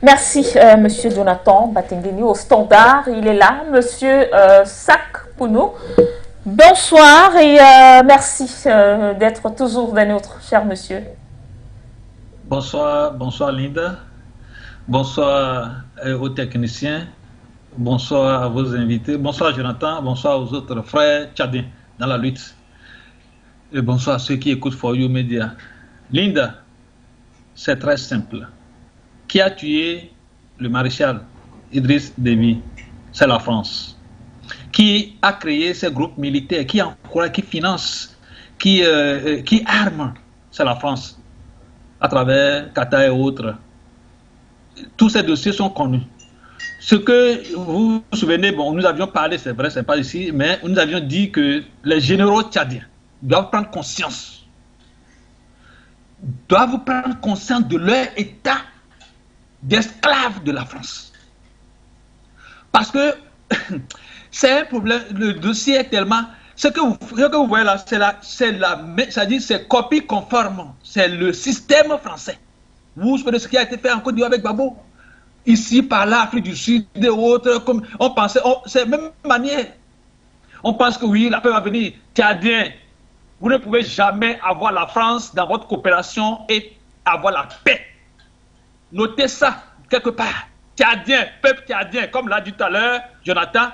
Merci, Monsieur Jonathan Batengeni au standard. Il est là, Monsieur Sak Pouno. Bonsoir et merci d'être toujours des nôtres, cher monsieur. Bonsoir, bonsoir Linda. Bonsoir aux techniciens. Bonsoir à vos invités. Bonsoir Jonathan. Bonsoir aux autres frères tchadiens dans la lutte. Et bonsoir à ceux qui écoutent For You Media. Linda, c'est très simple. Qui a tué le maréchal Idriss Déby? C'est la France. Qui a créé ces groupes militaires, qui encourage, qui finance, qui arme? C'est la France. À travers Qatar et autres. Tous ces dossiers sont connus. Ce que vous vous souvenez, bon, nous avions parlé, c'est vrai, c'est pas ici, mais nous avions dit que les généraux tchadiens doivent prendre conscience de leur état d'esclaves de la France. Parce que c'est un problème, le dossier est tellement... Ce que vous voyez là, c'est copie conforme, c'est le système français. Vous savez ce qui a été fait en Côte d'Ivoire avec Gbagbo, ici par l'Afrique du Sud et autres, comme on pensait, c'est la même manière. On pense que oui, la paix va venir. Tchadien, vous ne pouvez jamais avoir la France dans votre coopération et avoir la paix. Notez ça quelque part. Tchadien, peuple tchadien, comme l'a dit tout à l'heure Jonathan,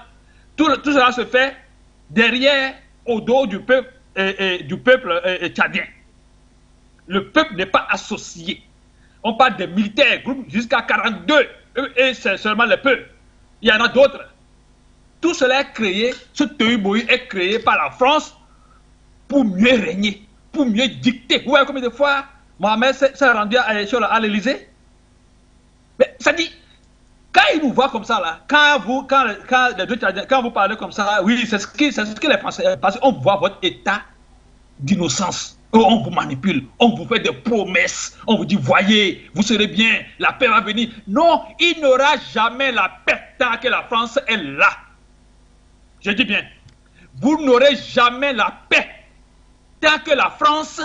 tout cela se fait derrière, au dos du peuple, tchadien. Le peuple n'est pas associé. On parle des militaires, groupe jusqu'à 42, et c'est seulement le peuple. Il y en a d'autres. Tout cela est créé, ce Teuboï est créé par la France pour mieux régner, pour mieux dicter. Vous voyez combien de fois Mohamed s'est rendu à l'Élysée? Mais ça dit, Quand ils nous voient comme ça, là, quand vous parlez comme ça, oui, c'est ce que les Français, parce qu'on voit votre état d'innocence. On vous manipule, on vous fait des promesses, on vous dit, voyez, vous serez bien, la paix va venir. Non, il n'y aura jamais la paix tant que la France est là. Je dis bien, vous n'aurez jamais la paix tant que la France,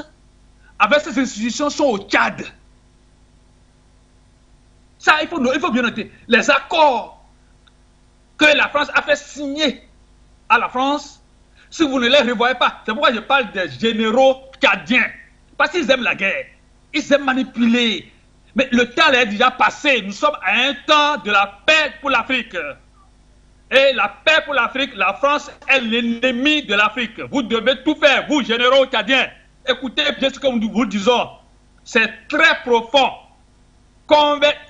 avec ses institutions, sont au Tchad. Ça, il faut bien noter. Les accords que la France a fait signer à la France, si vous ne les revoyez pas, c'est pourquoi je parle des généraux tchadiens. Parce qu'ils aiment la guerre. Ils aiment manipuler. Mais le temps est déjà passé. Nous sommes à un temps de la paix pour l'Afrique. Et la paix pour l'Afrique, la France est l'ennemi de l'Afrique. Vous devez tout faire, vous, généraux tchadiens. Écoutez bien ce que nous vous disons. C'est très profond.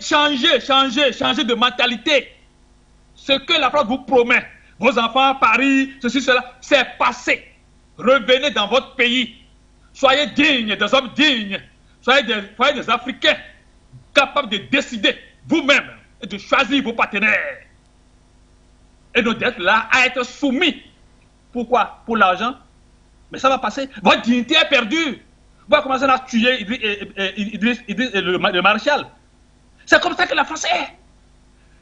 Changer de mentalité. Ce que la France vous promet, vos enfants, Paris, ceci, cela, c'est passé. Revenez dans votre pays. Soyez dignes, des hommes dignes. Soyez des Africains capables de décider vous-même et de choisir vos partenaires. Et donc d'être là à être soumis. Pourquoi? Pour l'argent. Mais ça va passer. Votre dignité est perdue. Vous allez commencer à tuer le maréchal. C'est comme ça que la France est.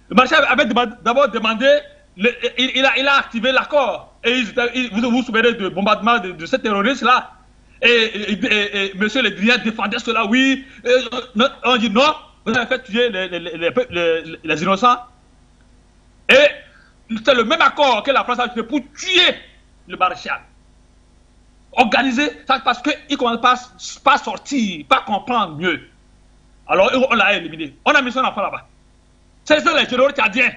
Le maréchal avait d'abord demandé, il a activé l'accord. Et vous vous souvenez du bombardement de ces terroristes-là. Et monsieur Le Drian défendait cela, oui. On dit non, vous avez fait tuer les innocents. Et c'est le même accord que la France a fait pour tuer le maréchal. Organiser, ça parce qu'il ne commence pas à sortir, pas comprendre mieux. Alors on l'a éliminé. On a mis son enfant là-bas. Ce sont les généraux tchadiens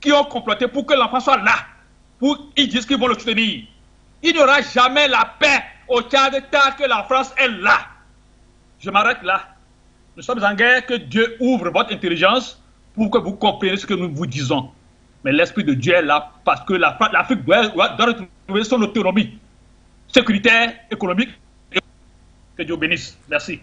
qui ont comploté pour que l'enfant soit là. Ils disent qu'ils vont le soutenir. Il n'y aura jamais la paix au Tchad tant que la France est là. Je m'arrête là. Nous sommes en guerre, que Dieu ouvre votre intelligence pour que vous compreniez ce que nous vous disons. Mais l'Esprit de Dieu est là parce que l'Afrique doit retrouver son autonomie sécuritaire, économique. Que Dieu bénisse. Merci.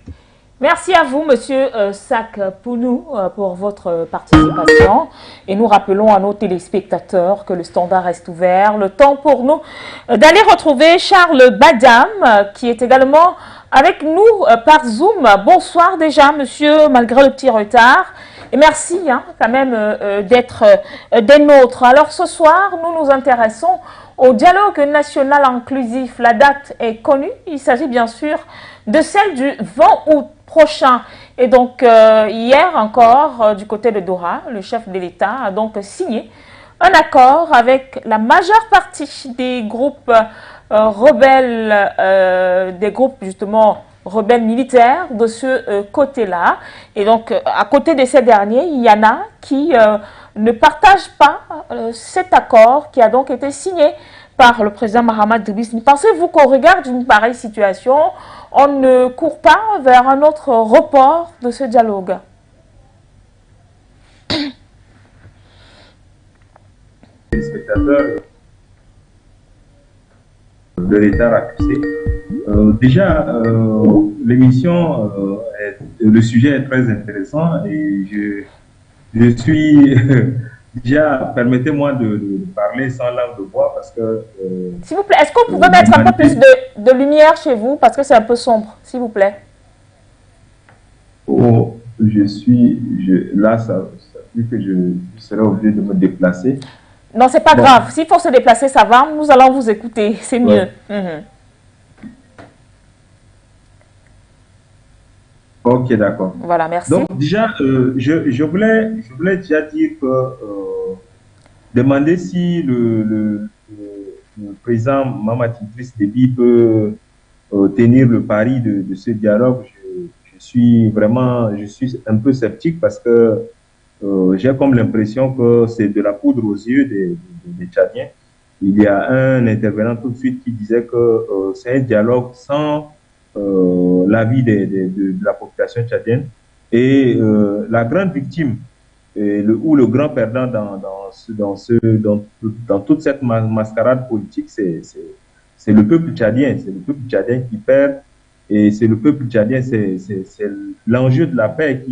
Merci à vous, Monsieur Sak Pounou, pour votre participation. Et nous rappelons à nos téléspectateurs que le standard reste ouvert. Le temps pour nous d'aller retrouver Charles Badam, qui est également avec nous par Zoom. Bonsoir déjà, monsieur, malgré le petit retard. Et merci quand même d'être des nôtres. Alors ce soir, nous nous intéressons au dialogue national inclusif. La date est connue. Il s'agit bien sûr de celle du 20 août prochain. Et donc, hier encore, du côté de Doha, le chef de l'État a donc signé un accord avec la majeure partie des groupes rebelles, des groupes justement rebelles militaires de ce côté-là. Et donc, à côté de ces derniers, il y en a qui ne partagent pas cet accord qui a donc été signé par le président Mahamat Idriss. Pensez-vous qu'au regard d'une pareille situation, on ne court pas vers un autre report de ce dialogue? Les spectateurs de l'État accusé. Déjà, l'émission, le sujet est très intéressant et je suis déjà, permettez-moi de parler sans langue de bois parce que... S'il vous plaît, est-ce que vous pouvez mettre un peu plus de lumière chez vous parce que c'est un peu sombre, s'il vous plaît? Oh, là, ça fait que je serai obligé de me déplacer. Non, c'est pas grave. S'il faut se déplacer, ça va. Nous allons vous écouter. C'est mieux. Ok, d'accord. Voilà, merci. Donc, déjà, je voulais déjà dire que demander si le président Mahamat Idriss Déby peut tenir le pari de ce dialogue. Je suis un peu sceptique parce que j'ai comme l'impression que c'est de la poudre aux yeux des Tchadiens. Il y a un intervenant tout de suite qui disait que c'est un dialogue sans l'avis de la population tchadienne. Et la grande victime ou le grand perdant dans toute cette mascarade politique, c'est le peuple tchadien. C'est le peuple tchadien qui perd. Et c'est le peuple tchadien, c'est l'enjeu de la paix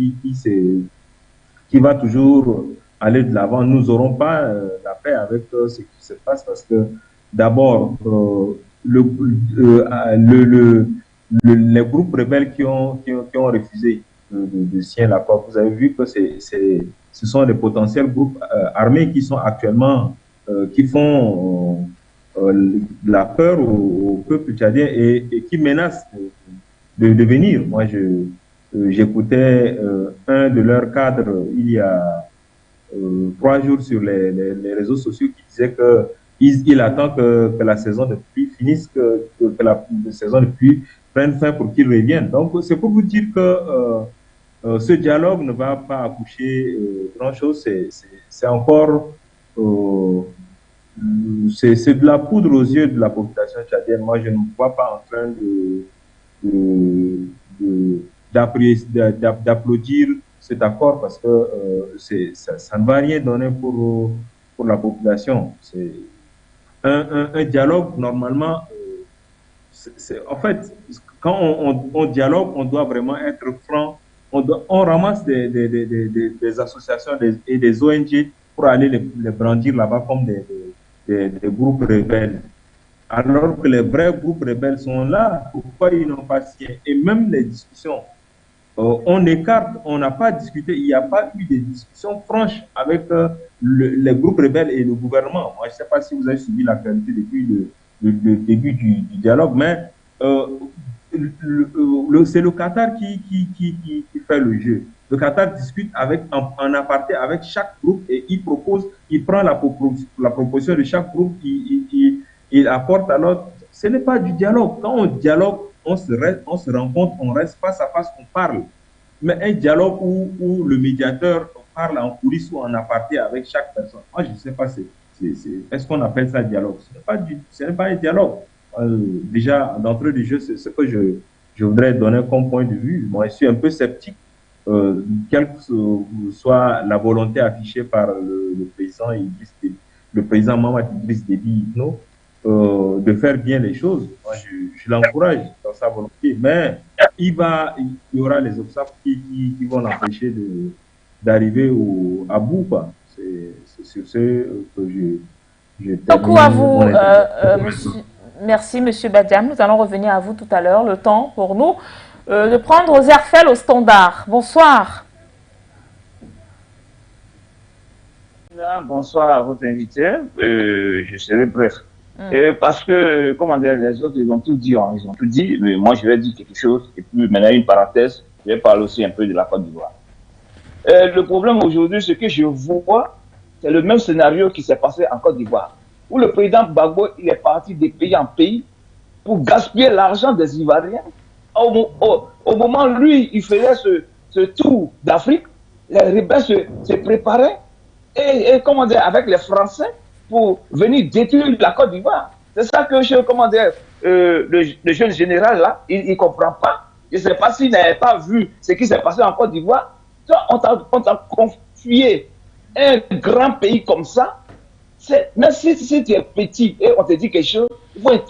qui va toujours aller de l'avant. Nous n'aurons pas la paix avec ce qui se passe parce que d'abord, les groupes rebelles qui ont refusé de signer l'accord, vous avez vu que ce sont des potentiels groupes armés qui sont actuellement, qui font de la peur au peuple tchadien et qui menacent de venir. Moi, j'écoutais un de leurs cadres il y a 3 jours sur les réseaux sociaux qui disait que il attend que la saison de pluie finisse, que la saison de pluie prenne fin pour qu'il revienne. Donc, c'est pour vous dire que ce dialogue ne va pas accoucher grand-chose. C'est encore... c'est de la poudre aux yeux de la population tchadienne. Moi, je ne me vois pas en train d'applaudir cet accord parce que ça ne va rien donner pour la population. C'est un dialogue, normalement, en fait, quand on dialogue, on doit vraiment être franc. On ramasse des associations et des ONG pour aller les brandir là-bas comme des groupes rebelles. Alors que les vrais groupes rebelles sont là, pourquoi ils n'ont pas signé? Et même les discussions, on écarte, on n'a pas discuté, il n'y a pas eu de discussions franches avec les groupes rebelles et le gouvernement. Moi, je ne sais pas si vous avez suivi l'actualité depuis le début du dialogue, mais c'est le Qatar qui fait le jeu. Le Qatar discute en aparté avec chaque groupe et il prend la proposition de chaque groupe, il apporte à l'autre. Ce n'est pas du dialogue. Quand on dialogue, on se rencontre, on reste face à face, on parle. Mais un dialogue où le médiateur parle en coulisses ou en aparté avec chaque personne, moi je ne sais pas, est-ce qu'on appelle ça dialogue? Ce n'est pas un dialogue. Déjà, d'entrée du jeu, c'est ce que je voudrais donner comme point de vue. Moi, je suis un peu sceptique, quelle que soit la volonté affichée par le président Mahamat Idriss Déby Itno, de faire bien les choses. Moi, je l'encourage dans sa volonté, mais il y aura les obstacles qui vont l'empêcher d'arriver à bout. C'est sur ce que je beaucoup à vous, merci Monsieur Badiam. Nous allons revenir à vous tout à l'heure. Le temps pour nous de prendre Zerfel au standard. Bonsoir. Bonsoir à votre invité. Je serai bref. Parce que, comment dire, les autres, ils ont tout dit, hein, ils ont tout dit, mais moi, je vais dire quelque chose, et puis maintenant, une parenthèse, je vais parler aussi un peu de la Côte d'Ivoire. Le problème aujourd'hui, ce que je vois, c'est le même scénario qui s'est passé en Côte d'Ivoire, où le président Gbagbo, il est parti de pays en pays pour gaspiller l'argent des Ivoiriens. Au moment, lui, il faisait ce tour d'Afrique, les rebelles se préparaient, et comment dire, avec les Français, pour venir détruire la Côte d'Ivoire. C'est ça que le jeune général là, il ne comprend pas. Je ne sais pas s'il n'avait pas vu ce qui s'est passé en Côte d'Ivoire. On t'a confié un grand pays comme ça. Même si tu es petit et on te dit quelque chose,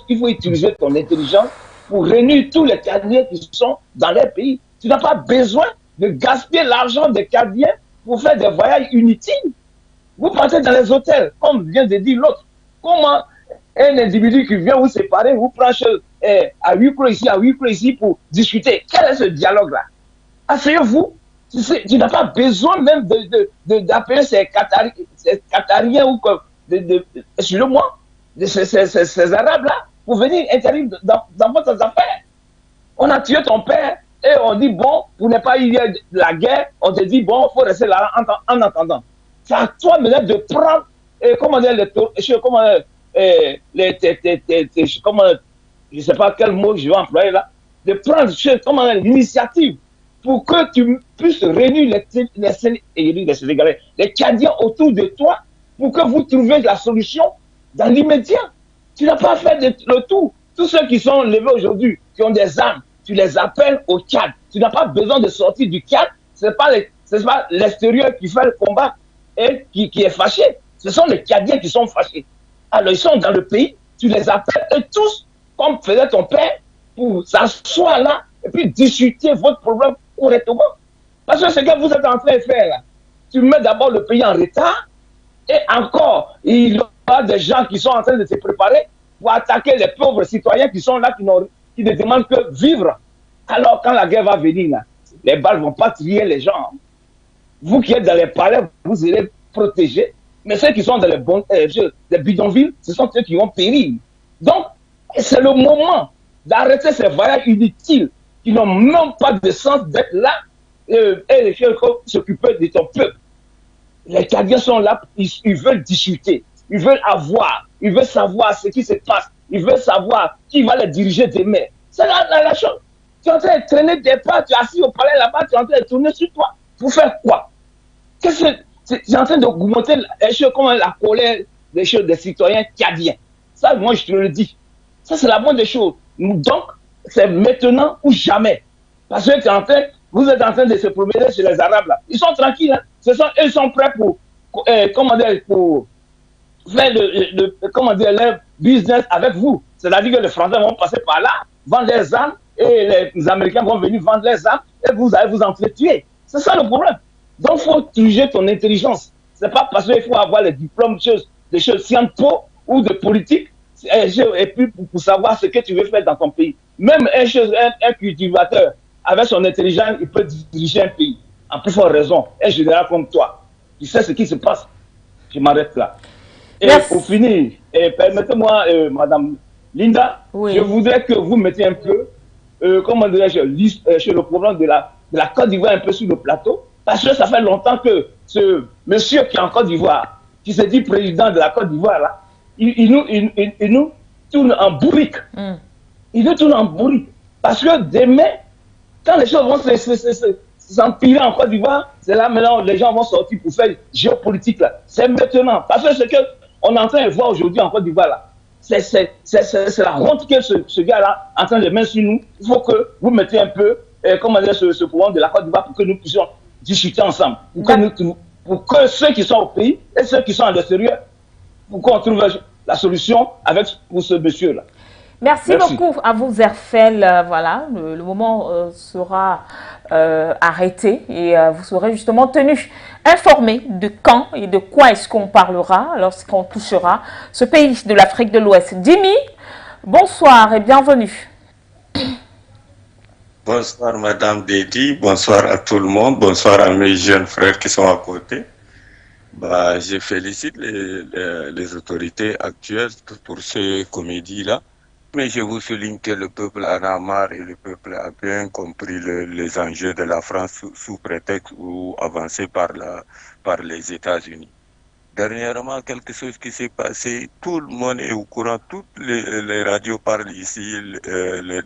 il faut utiliser ton intelligence pour réunir tous les Cadiens qui sont dans les pays. Tu n'as pas besoin de gaspiller l'argent des Cadiens pour faire des voyages inutiles. Vous partez dans les hôtels, comme vient de dire l'autre. Comment un individu qui vient vous séparer, vous prend à huis clos ici pour discuter? Quel est ce dialogue-là? Asseyez-vous. Tu n'as pas besoin même d'appeler ces Qatariens ou excusez-moi, ces Arabes-là pour venir intervenir dans votre affaire. On a tué ton père et on dit, bon, pour ne pas y avoir de la guerre, on te dit, bon, il faut rester là en attendant. C'est à toi maintenant de prendre, comment dire, je ne sais pas quel mot je vais employer là, de prendre l'initiative pour que tu puisses réunir les Sénégalais, les Cadiens autour de toi, pour que vous trouviez la solution dans l'immédiat. Tu n'as pas fait le tout. Tous ceux qui sont levés aujourd'hui, qui ont des armes, tu les appelles au Tchad. Tu n'as pas besoin de sortir du Tchad. Ce n'est pas l'extérieur qui fait le combat et qui est fâché. Ce sont les Cadiens qui sont fâchés. Alors, ils sont dans le pays, tu les appelles eux tous, comme faisait ton père, pour s'asseoir là et puis discuter votre problème correctement. Parce que ce que vous êtes en train de faire là, tu mets d'abord le pays en retard, et encore, il y a des gens qui sont en train de se préparer pour attaquer les pauvres citoyens qui sont là, qui ne demandent que vivre. Alors, quand la guerre va venir, là, les balles ne vont pas tuer les gens. Vous qui êtes dans les palais, vous serez protégés. Mais ceux qui sont dans les bidonvilles, ce sont ceux qui vont périr. Donc, c'est le moment d'arrêter ces voyages inutiles qui n'ont même pas de sens d'être là et s'occuper de ton peuple. Les Tchadiens sont là, ils veulent discuter, ils veulent savoir ce qui se passe, ils veulent savoir qui va les diriger demain. C'est la chose. Tu es en train de traîner des pas, tu es assis au palais là-bas, tu es en train de tourner sur toi. Pour faire quoi? C'est en train d'augmenter la colère des citoyens tchadiens. Ça, moi, je te le dis. Ça, c'est la moindre des choses. Donc, c'est maintenant ou jamais. Parce que vous êtes en train de se promener chez les Arabes, là. Ils sont tranquilles, hein. Ils sont prêts pour faire leur business avec vous. C'est-à-dire que les Français vont passer par là, vendre leurs armes, et les Américains vont venir vendre leurs armes, et vous allez vous entretuer. C'est ça le problème. Donc, il faut juger ton intelligence. Ce n'est pas parce qu'il faut avoir les diplômes des choses Sciences Po ou de politique, et puis pour savoir ce que tu veux faire dans ton pays. Même un cultivateur, avec son intelligence, il peut diriger un pays. En plus forte raison, un général comme toi, tu sais ce qui se passe. Je m'arrête là. Et pour finir, permettez-moi, Madame Linda, je voudrais que vous mettiez un peu, comment dirais-je, sur le problème de la Côte d'Ivoire un peu sur le plateau, parce que ça fait longtemps que ce monsieur qui est en Côte d'Ivoire, qui se dit président de la Côte d'Ivoire, là, il nous tourne en bourrique. Il nous tourne en bourrique. Parce que demain, quand les choses vont s'empirer en Côte d'Ivoire, c'est là maintenant les gens vont sortir pour faire géopolitique là. C'est maintenant. Parce que ce qu'on est en train de voir aujourd'hui en Côte d'Ivoire là, c'est la honte que ce gars-là est en train de mettre sur nous. Il faut que vous mettiez un peu, comment dire, ce pouvoir de la Côte d'Ivoire pour que nous puissions discuter ensemble. Pour que ceux qui sont au pays et ceux qui sont à l'extérieur, pour qu'on trouve la solution pour ce monsieur-là. Merci beaucoup à vous, Zerfel. Voilà, le moment sera arrêté et vous serez justement tenu informé de quand et de quoi est-ce qu'on parlera lorsqu'on touchera ce pays de l'Afrique de l'Ouest. Dimi, bonsoir et bienvenue. Bonsoir Madame Dedi, bonsoir à tout le monde, bonsoir à mes jeunes frères qui sont à côté. Bah, je félicite les autorités actuelles pour ces comédies-là. Mais je vous souligne que le peuple en a marre et le peuple a bien compris les enjeux de la France sous prétexte ou avancé par les États-Unis. Dernièrement, quelque chose qui s'est passé, tout le monde est au courant, toutes les radios parlent ici,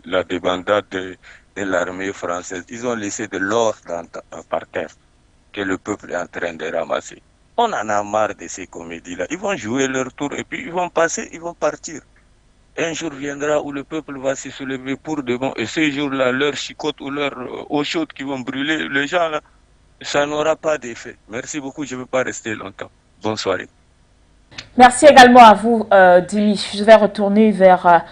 la débandade de l'armée française. Ils ont laissé de l'or par terre que le peuple est en train de ramasser. On en a marre de ces comédies-là. Ils vont jouer leur tour et puis ils vont passer, ils vont partir. Un jour viendra où le peuple va se soulever pour de bon. Et ce jour-là, leur chicotte ou leur eau chaude qui vont brûler les gens, là, ça n'aura pas d'effet. Merci beaucoup, je ne veux pas rester longtemps. Bonne soirée. Merci également à vous, Dimi. Je vais retourner vers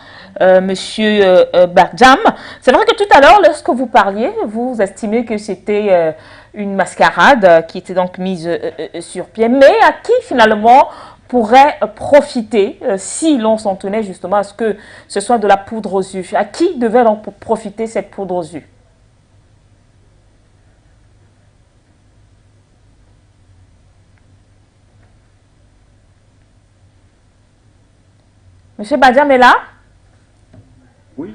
Monsieur Bardjam. C'est vrai que tout à l'heure, lorsque vous parliez, vous estimez que c'était une mascarade qui était donc mise sur pied. Mais à qui finalement pourrait profiter si l'on s'en tenait justement à ce que ce soit de la poudre aux yeux? À qui devait donc profiter cette poudre aux yeux? Monsieur Badiam est là? Oui.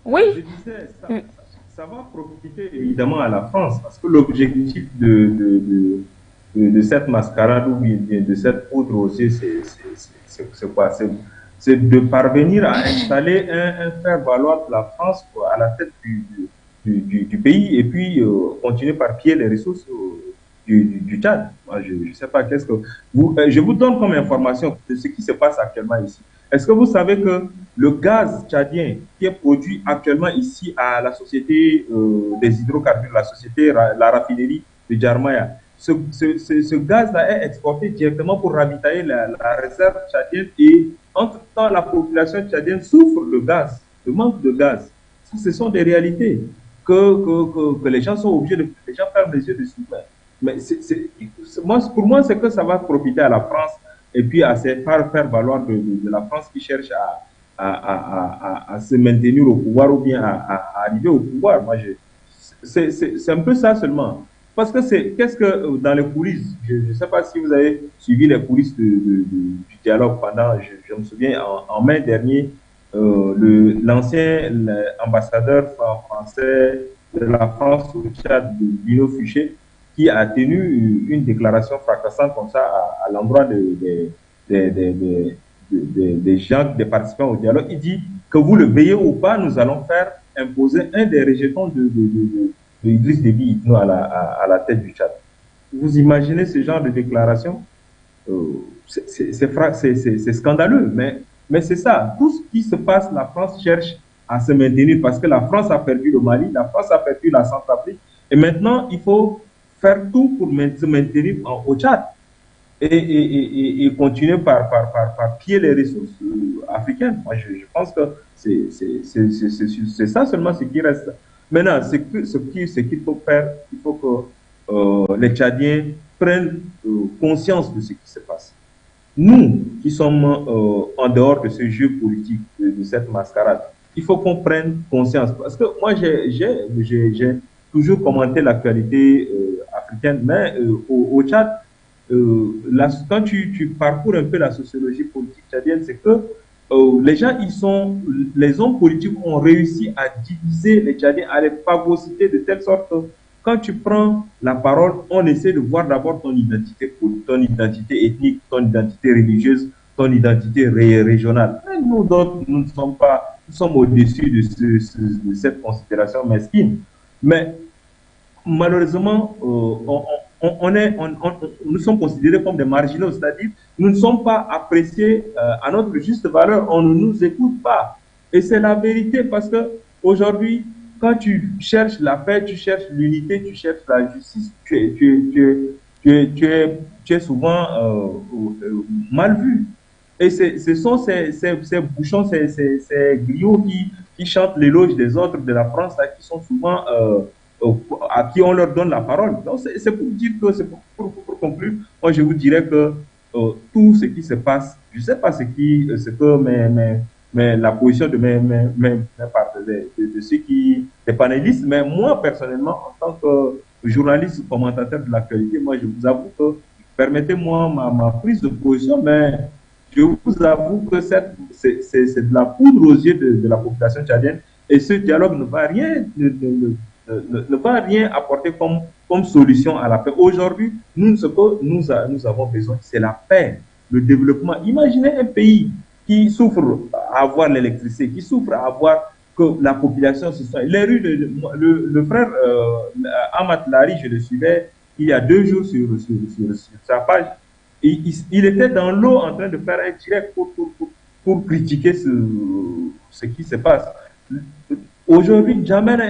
Oui. Je disais, ça va profiter évidemment à la France parce que l'objectif de cette mascarade ou de cette poudre aux yeux, c'est quoi? C'est de parvenir à installer un faire-valoir de la France à la tête du pays et puis continuer par pied les ressources du Tchad. Moi, je ne sais pas qu'est-ce que je vous donne comme information de ce qui se passe actuellement ici. Est-ce que vous savez que le gaz tchadien qui est produit actuellement ici à la société des hydrocarbures, la société, la raffinerie de Djarmaya, ce gaz-là est exporté directement pour ravitailler la réserve tchadienne et entre-temps, la population tchadienne souffre le manque de gaz. Ce sont des réalités que les gens sont obligés de... Les gens ferment les yeux dessus. Mais pour moi, c'est que ça va profiter à la France et puis à faire valoir de la France qui cherche à se maintenir au pouvoir ou bien à arriver au pouvoir. Moi, c'est un peu ça seulement. Parce que qu'est-ce que dans les coulisses, je ne sais pas si vous avez suivi les coulisses du dialogue pendant, je me souviens, en mai dernier, l'ancien ambassadeur français de la France au Tchad, Bruno Fuchet, qui a tenu une déclaration fracassante comme ça à l'endroit des gens, des participants au dialogue. Il dit que vous le veillez ou pas, nous allons faire imposer un des rejetons de Idriss Déby Itno à la tête du Tchad. Vous imaginez ce genre de déclaration? C'est scandaleux, mais c'est ça. Tout ce qui se passe, la France cherche à se maintenir parce que la France a perdu le Mali, la France a perdu la Centrafrique, et maintenant il faut faire tout pour se maintenir au Tchad et continuer par piller les ressources africaines. Moi, je pense que c'est ça seulement ce qui reste. Maintenant, ce qu'il faut faire, il faut que les Tchadiens prennent conscience de ce qui se passe. Nous, qui sommes en dehors de ce jeu politique, de cette mascarade, il faut qu'on prenne conscience. Parce que moi, j'ai toujours commenté l'actualité africaine, mais au Tchad, quand tu parcours un peu la sociologie politique tchadienne, c'est que les gens, les hommes politiques ont réussi à diviser les Tchadiens, à les phagocyter de telle sorte que quand tu prends la parole, on essaie de voir d'abord ton identité ethnique, ton identité religieuse, ton identité régionale. Mais nous d'autres, nous sommes au-dessus de cette considération mesquine. Mais malheureusement, nous sommes considérés comme des marginaux, c'est-à-dire nous ne sommes pas appréciés à notre juste valeur, on ne nous écoute pas. Et c'est la vérité parce que aujourd'hui, quand tu cherches la paix, tu cherches l'unité, tu cherches la justice, tu es souvent mal vu. Et ce sont ces bouchons, ces griots qui chantent l'éloge des autres de la France, là, qui sont souvent à qui on leur donne la parole. Donc c'est pour dire que, pour conclure, moi je vous dirais que tout ce qui se passe, je ne sais pas ce que mais la position de mes partenaires, de ceux des panélistes, mais moi personnellement, en tant que journaliste, commentateur de l'actualité, moi je vous avoue que, permettez-moi ma prise de position, mais je vous avoue que c'est de la poudre aux yeux de la population tchadienne, et ce dialogue ne va rien ne va rien apporter comme solution à la paix. Aujourd'hui, ce que nous avons besoin, c'est la paix, le développement. Imaginez un pays qui souffre à avoir l'électricité, qui souffre à avoir que la population se soigne. Les rues, le frère Ahmad Lari, je le suivais il y a 2 jours sur sa page, il était dans l'eau en train de faire un direct pour critiquer ce qui se passe. Aujourd'hui, Djamena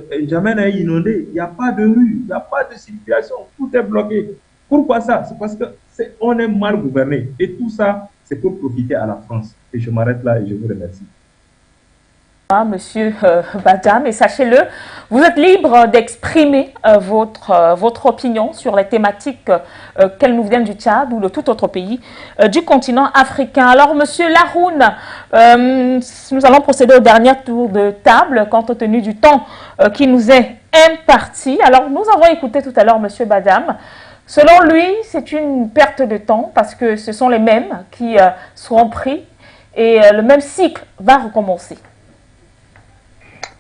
est inondé, il n'y a pas de rue, il n'y a pas de circulation, tout est bloqué. Pourquoi ça? C'est parce qu'on est mal gouverné. Et tout ça, c'est pour profiter à la France. Et je m'arrête là et je vous remercie. Monsieur Badiam, et sachez-le, vous êtes libre d'exprimer votre opinion sur les thématiques qu'elles nous viennent du Tchad ou de tout autre pays du continent africain. Alors, Monsieur Laroun, nous allons procéder au dernier tour de table compte tenu du temps qui nous est imparti. Alors, nous avons écouté tout à l'heure Monsieur Badiam. Selon lui, c'est une perte de temps parce que ce sont les mêmes qui seront pris et le même cycle va recommencer.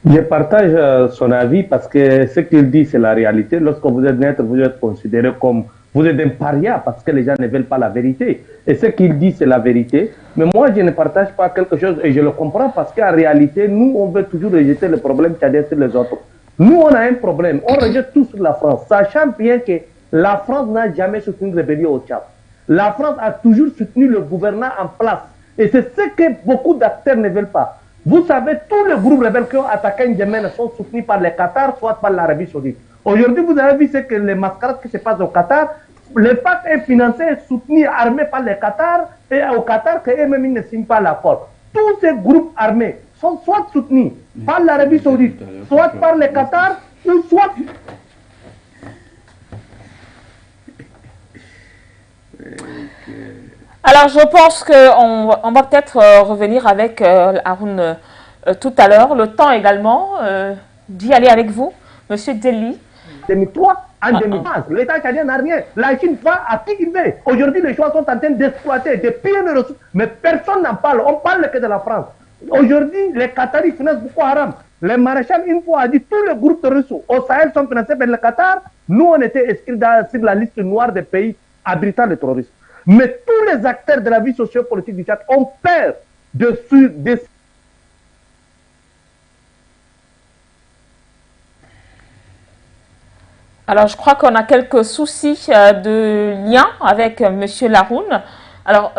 Je partage son avis parce que ce qu'il dit, c'est la réalité. Lorsque vous êtes neutre, vous êtes considéré comme... Vous êtes un paria parce que les gens ne veulent pas la vérité. Et ce qu'il dit, c'est la vérité. Mais moi, je ne partage pas quelque chose et je le comprends parce qu'en réalité, nous, on veut toujours rejeter le problème tchadien sur les autres. Nous, on a un problème. On rejette tout sur la France, sachant bien que la France n'a jamais soutenu une rébellion au Tchad. La France a toujours soutenu le gouvernement en place. Et c'est ce que beaucoup d'acteurs ne veulent pas. Vous savez, tous les groupes rebelles qui ont attaqué N'Djamena sont soutenus par les Qatar, soit par l'Arabie Saoudite. Aujourd'hui, vous avez vu ce que les mascarades qui se passent au Qatar. Le pacte est financé, soutenu, armé par les Qatar, et au Qatar, qu'eux-mêmes ne signent pas l'accord. Tous ces groupes armés sont soit soutenus par l'Arabie Saoudite, soit par les Qatar, ou soit Alors, je pense qu'on va peut-être revenir avec Haroun tout à l'heure. Le temps également d'y aller avec vous, Monsieur Deli. 2003 en 2015, l'État tchadien n'a rien. La Chine a tout inventé. Aujourd'hui, les gens sont en train d'exploiter, de piller les ressources, mais personne n'en parle. On parle que de la France. Aujourd'hui, les Qataris financent Boko Haram. Les maréchals, une fois, a dit tous les groupes terroristes au Sahel sont financés par le Qatar. Nous, on était inscrits sur la liste noire des pays abritant le terrorisme. Mais tous les acteurs de la vie sociopolitique du Tchad ont peur de Alors, je crois qu'on a quelques soucis de lien avec Monsieur Laroun. Alors,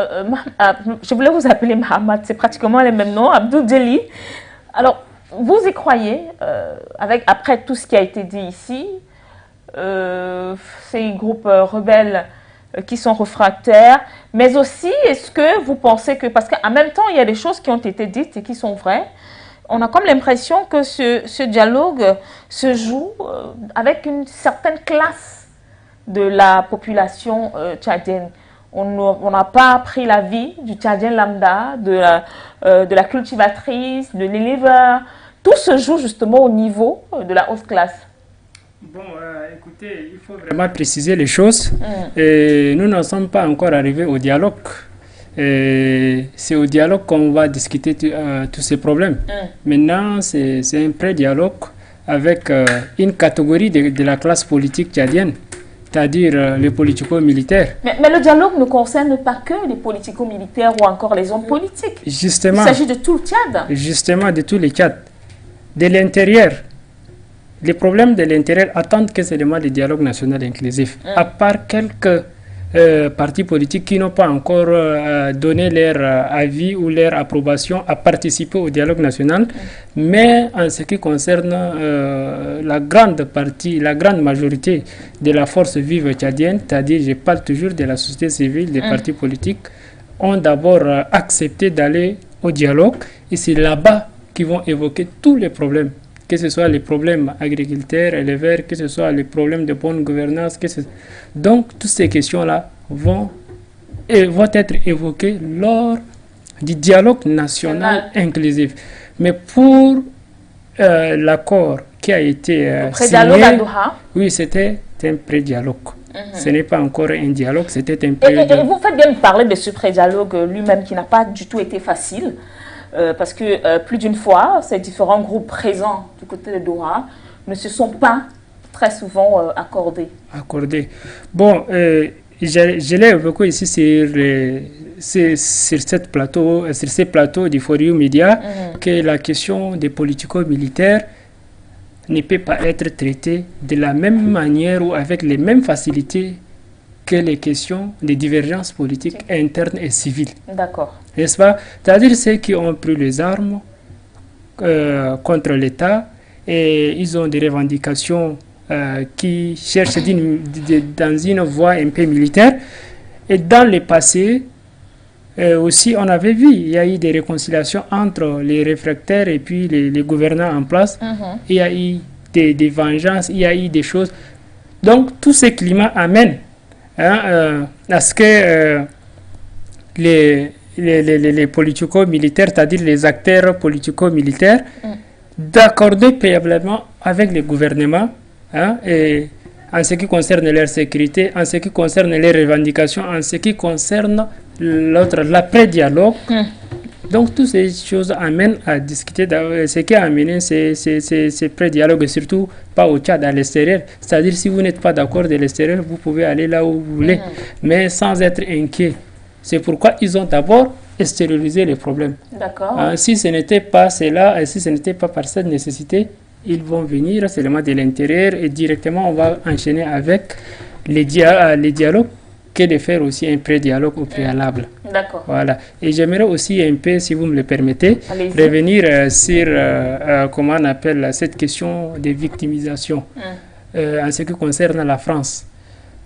je voulais vous appeler Mohamed, c'est pratiquement les mêmes noms, Abdou Deli. Alors, vous y croyez, après tout ce qui a été dit ici, ces groupes rebelles qui sont réfractaires, mais aussi, est-ce que vous pensez que, parce qu'en même temps, il y a des choses qui ont été dites et qui sont vraies, on a comme l'impression que ce dialogue se joue avec une certaine classe de la population tchadienne. On n'a pas pris la vie du Tchadien lambda, de la cultivatrice, de l'éleveur. Tout se joue justement au niveau de la haute classe. Bon, écoutez, il faut vraiment préciser les choses. Et nous n'en sommes pas encore arrivés au dialogue. C'est au dialogue qu'on va discuter tous ces problèmes. Maintenant, c'est un pré-dialogue avec une catégorie de la classe politique tchadienne, c'est-à-dire les politico-militaires. Mais le dialogue ne concerne pas que les politico-militaires ou encore les hommes politiques. Justement, il s'agit de tout le Tchad. Justement, de tout le Tchad. De l'intérieur, les problèmes de l'intérieur attendent que seulement le dialogue national inclusif. À part quelques partis politiques qui n'ont pas encore donné leur avis ou leur approbation à participer au dialogue national, mais en ce qui concerne la grande partie, la grande majorité de la force vive tchadienne, c'est-à-dire, je parle toujours de la société civile, des partis politiques, ont d'abord accepté d'aller au dialogue, et c'est là-bas qu'ils vont évoquer tous les problèmes, que ce soit les problèmes agriculteurs, éleveurs, que ce soit les problèmes de bonne gouvernance. Donc, toutes ces questions-là vont être évoquées lors du dialogue national inclusif. Mais pour l'accord qui a été signé, oui, c'était un pré-dialogue. Ce n'est pas encore un dialogue, c'était un pré-dialogue. Et vous faites bien de parler de ce pré-dialogue lui-même qui n'a pas du tout été facile. Parce que plus d'une fois, ces différents groupes présents du côté de Doha ne se sont pas très souvent accordés. Bon, je l'ai évoqué ici sur ces plateaux du Forum Média, que la question des politico-militaires ne peut pas être traitée de la même manière ou avec les mêmes facilités que les questions des divergences politiques internes et civiles. D'accord. N'est-ce pas? C'est-à-dire ceux qui ont pris les armes contre l'État et ils ont des revendications qui cherchent dans une voie un peu militaire. Et dans le passé, aussi, on avait vu, il y a eu des réconciliations entre les réfractaires et puis les gouvernants en place. Il y a eu des vengeances, il y a eu des choses. Donc, tout ce climat amène à ce que les politico-militaires, c'est-à-dire les acteurs politico-militaires, d'accorder préalablement avec le gouvernement et en ce qui concerne leur sécurité, en ce qui concerne les revendications, en ce qui concerne l'après-dialogue. Donc, toutes ces choses amènent à discuter. Ce qui a amené ces pré-dialogues, et surtout pas au Tchad, à l'extérieur. C'est-à-dire, si vous n'êtes pas d'accord de l'extérieur, vous pouvez aller là où vous voulez, mais sans être inquiet. C'est pourquoi ils ont d'abord extériorisé les problèmes. D'accord. Si ce n'était pas cela, et si ce n'était pas par cette nécessité, ils vont venir seulement de l'intérieur et directement on va enchaîner avec les dialogues, que de faire aussi un pré-dialogue au préalable. D'accord. Voilà. Et j'aimerais aussi un peu, si vous me le permettez, revenir sur, comment on appelle cette question de victimisation en ce qui concerne la France.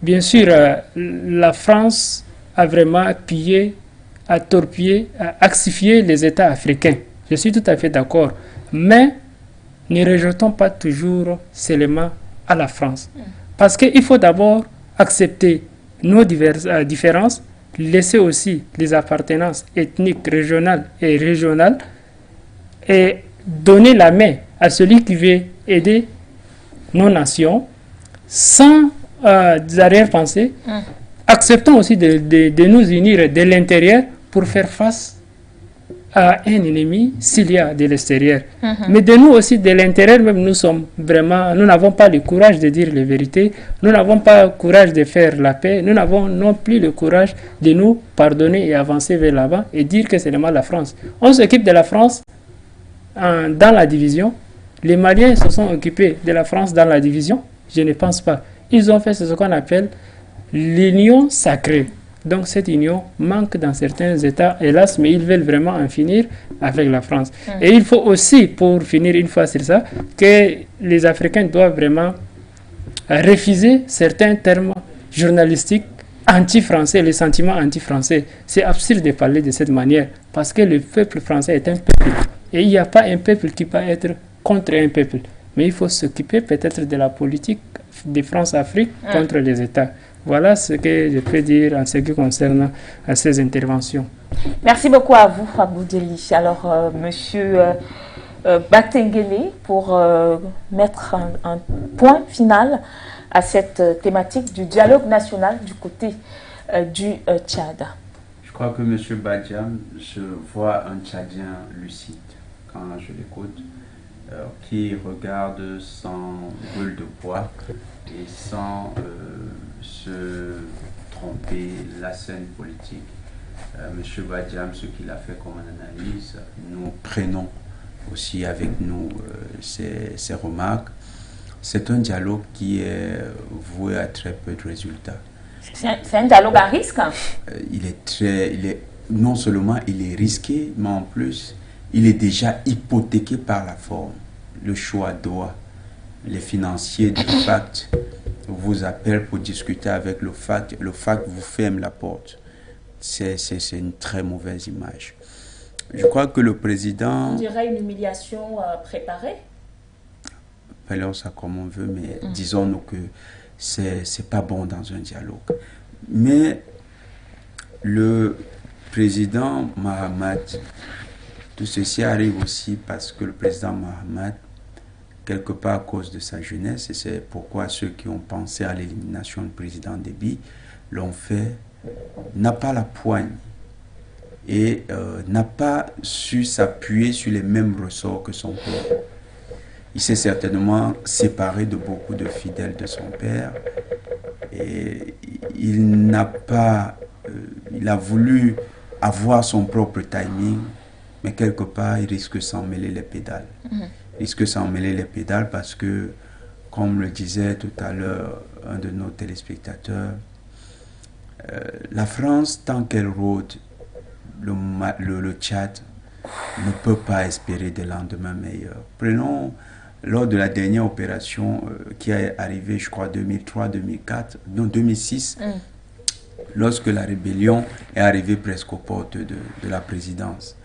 Bien sûr, la France a vraiment appuyé, a torpillé, a axifié les États africains. Je suis tout à fait d'accord. Mais ne rejetons pas toujours seulement à la France. Parce qu'il faut d'abord accepter nos différences, laisser aussi les appartenances ethniques, régionales et régionales et donner la main à celui qui veut aider nos nations sans arrière-pensée. Acceptons aussi de nous unir de l'intérieur pour faire face à un ennemi s'il y a de l'extérieur. Mais de nous aussi, de l'intérieur même, nous n'avons pas le courage de dire la vérité, nous n'avons pas le courage de faire la paix, nous n'avons non plus le courage de nous pardonner et avancer vers l'avant et dire que c'est seulement la France. On s'occupe de la France dans la division. Les Maliens se sont occupés de la France dans la division. Je ne pense pas. Ils ont fait ce qu'on appelle l'union sacrée. Donc cette union manque dans certains États, hélas, mais ils veulent vraiment en finir avec la France. Et il faut aussi, pour finir une fois sur ça, que les Africains doivent vraiment refuser certains termes journalistiques anti-français, les sentiments anti-français. C'est absurde de parler de cette manière, parce que le peuple français est un peuple. Et il n'y a pas un peuple qui peut être contre un peuple. Mais il faut s'occuper peut-être de la politique de France-Afrique contre les États. Voilà ce que je peux dire en ce qui concerne ces interventions. Merci beaucoup à vous, Aboudeli. Alors, monsieur Batengele, pour mettre un point final à cette thématique du dialogue national du côté du Tchad. Je crois que M. Badiam, je vois un Tchadien lucide quand je l'écoute, qui regarde sans gueule de bois et sans se tromper la scène politique. M. Badiam, ce qu'il a fait comme analyse, nous prenons aussi avec nous ces remarques. C'est un dialogue qui est voué à très peu de résultats. C'est un dialogue à risque. Non seulement il est risqué, mais en plus, il est déjà hypothéqué par la forme. Le choix doit. Les financiers du FACT vous appellent pour discuter avec le FACT. Le FACT vous ferme la porte. C'est une très mauvaise image. Je crois que le président... On dirait une humiliation préparée. Appelons ça comme on veut, mais disons-nous que c'est pas bon dans un dialogue. Mais le président Mahamat, tout ceci arrive aussi parce que le président Mahamat, quelque part à cause de sa jeunesse, et c'est pourquoi ceux qui ont pensé à l'élimination du président Déby l'ont fait, n'a pas la poigne et n'a pas su s'appuyer sur les mêmes ressorts que son père. Il s'est certainement séparé de beaucoup de fidèles de son père et il n'a pas, il a voulu avoir son propre timing, mais quelque part il risque de s'en mêler les pédales. Il risque de s'en mêler les pédales parce que, comme le disait tout à l'heure un de nos téléspectateurs, la France, tant qu'elle rôde le Tchad, ne peut pas espérer des lendemains meilleurs. Prenons lors de la dernière opération qui est arrivée, je crois, 2003-2004, non 2006, lorsque la rébellion est arrivée presque aux portes de la présidence.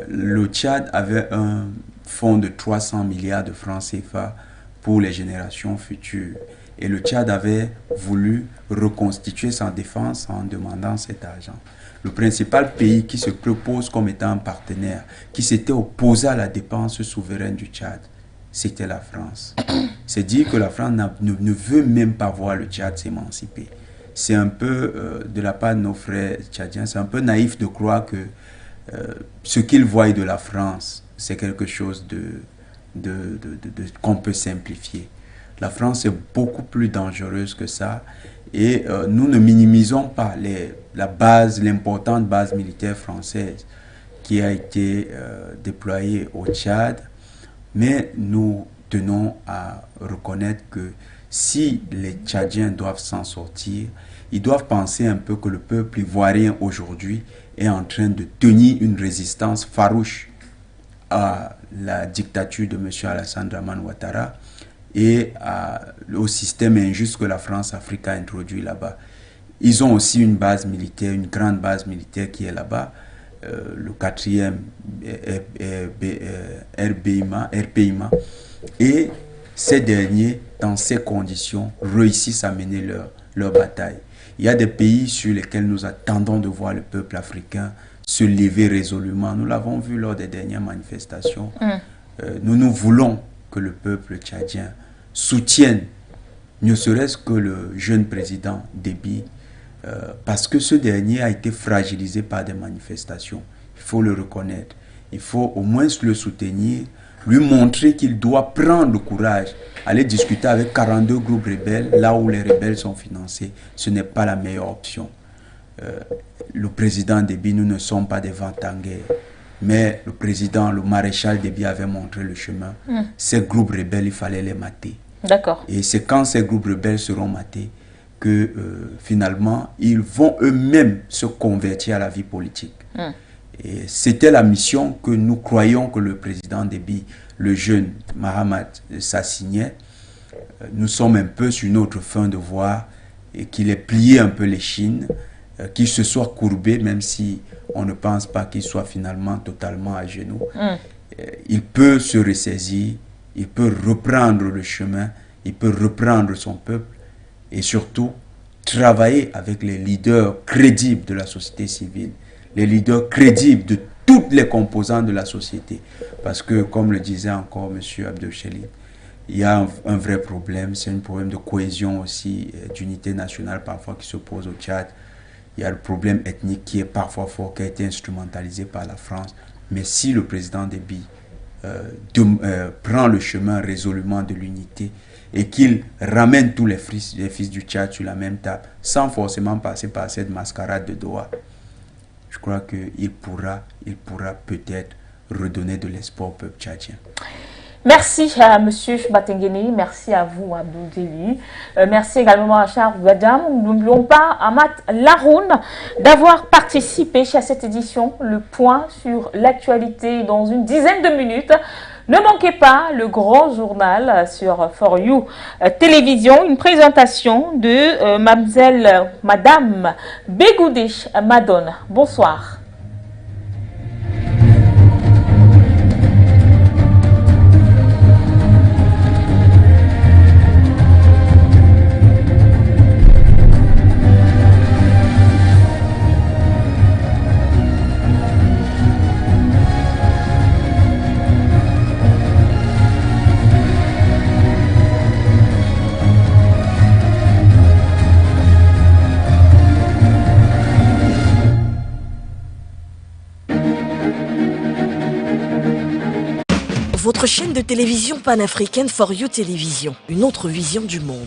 Le Tchad avait un fonds de 300 milliards de francs CFA pour les générations futures. Et le Tchad avait voulu reconstituer sa défense en demandant cet argent. Le principal pays qui se propose comme étant un partenaire, qui s'était opposé à la dépense souveraine du Tchad, c'était la France. C'est dire que la France ne veut même pas voir le Tchad s'émanciper. C'est un peu, de la part de nos frères tchadiens, c'est un peu naïf de croire que ce qu'ils voient de la France, c'est quelque chose qu'on peut simplifier. La France est beaucoup plus dangereuse que ça et nous ne minimisons pas l'importante base militaire française qui a été déployée au Tchad, mais nous tenons à reconnaître que si les Tchadiens doivent s'en sortir, ils doivent penser un peu que le peuple ivoirien aujourd'hui est en train de tenir une résistance farouche à la dictature de M. Alassane Dramane Ouattara et au système injuste que la France-Afrique a introduit là-bas. Ils ont aussi une base militaire, une grande base militaire qui est là-bas, le 4e RPIMA, et ces derniers, dans ces conditions, réussissent à mener leur bataille. Il y a des pays sur lesquels nous attendons de voir le peuple africain se lever résolument. Nous l'avons vu lors des dernières manifestations. Nous voulons que le peuple tchadien soutienne, ne serait-ce que le jeune président Déby, parce que ce dernier a été fragilisé par des manifestations. Il faut le reconnaître. Il faut au moins le soutenir, lui montrer qu'il doit prendre le courage, aller discuter avec 42 groupes rebelles, là où les rebelles sont financés. Ce n'est pas la meilleure option. Le président Déby, nous ne sommes pas des vantangais, mais le maréchal Déby avait montré le chemin. Ces groupes rebelles, il fallait les mater. D'accord. Et c'est quand ces groupes rebelles seront matés que finalement, ils vont eux-mêmes se convertir à la vie politique. Et c'était la mission que nous croyons que le président Déby, le jeune Mahamat, s'assignait. Nous sommes un peu sur notre fin de voir et qu'il ait plié un peu les chines, qu'il se soit courbé, même si on ne pense pas qu'il soit finalement totalement à genoux. Il peut se ressaisir, il peut reprendre le chemin, il peut reprendre son peuple et surtout travailler avec les leaders crédibles de la société civile, les leaders crédibles de toutes les composantes de la société. Parce que, comme le disait encore M. Abdelcheli, il y a un vrai problème, c'est un problème de cohésion aussi, d'unité nationale parfois qui se pose au Tchad. Il y a le problème ethnique qui est parfois fort, qui a été instrumentalisé par la France. Mais si le président Déby prend le chemin résolument de l'unité et qu'il ramène tous les fils du Tchad sur la même table, sans forcément passer par cette mascarade de Doha, je crois qu'il pourra peut-être redonner de l'espoir au peuple tchadien. Merci à M. Batengeni, merci à vous, Abdou-Deli. Merci également à Charles Gadam. N'oublions pas Amat Laroun d'avoir participé à cette édition. Le point sur l'actualité dans une dizaine de minutes. Ne manquez pas le grand journal sur For You Télévision, une présentation de Madame Begoudé Madone. Bonsoir. Votre chaîne de télévision panafricaine For You Télévision, une autre vision du monde.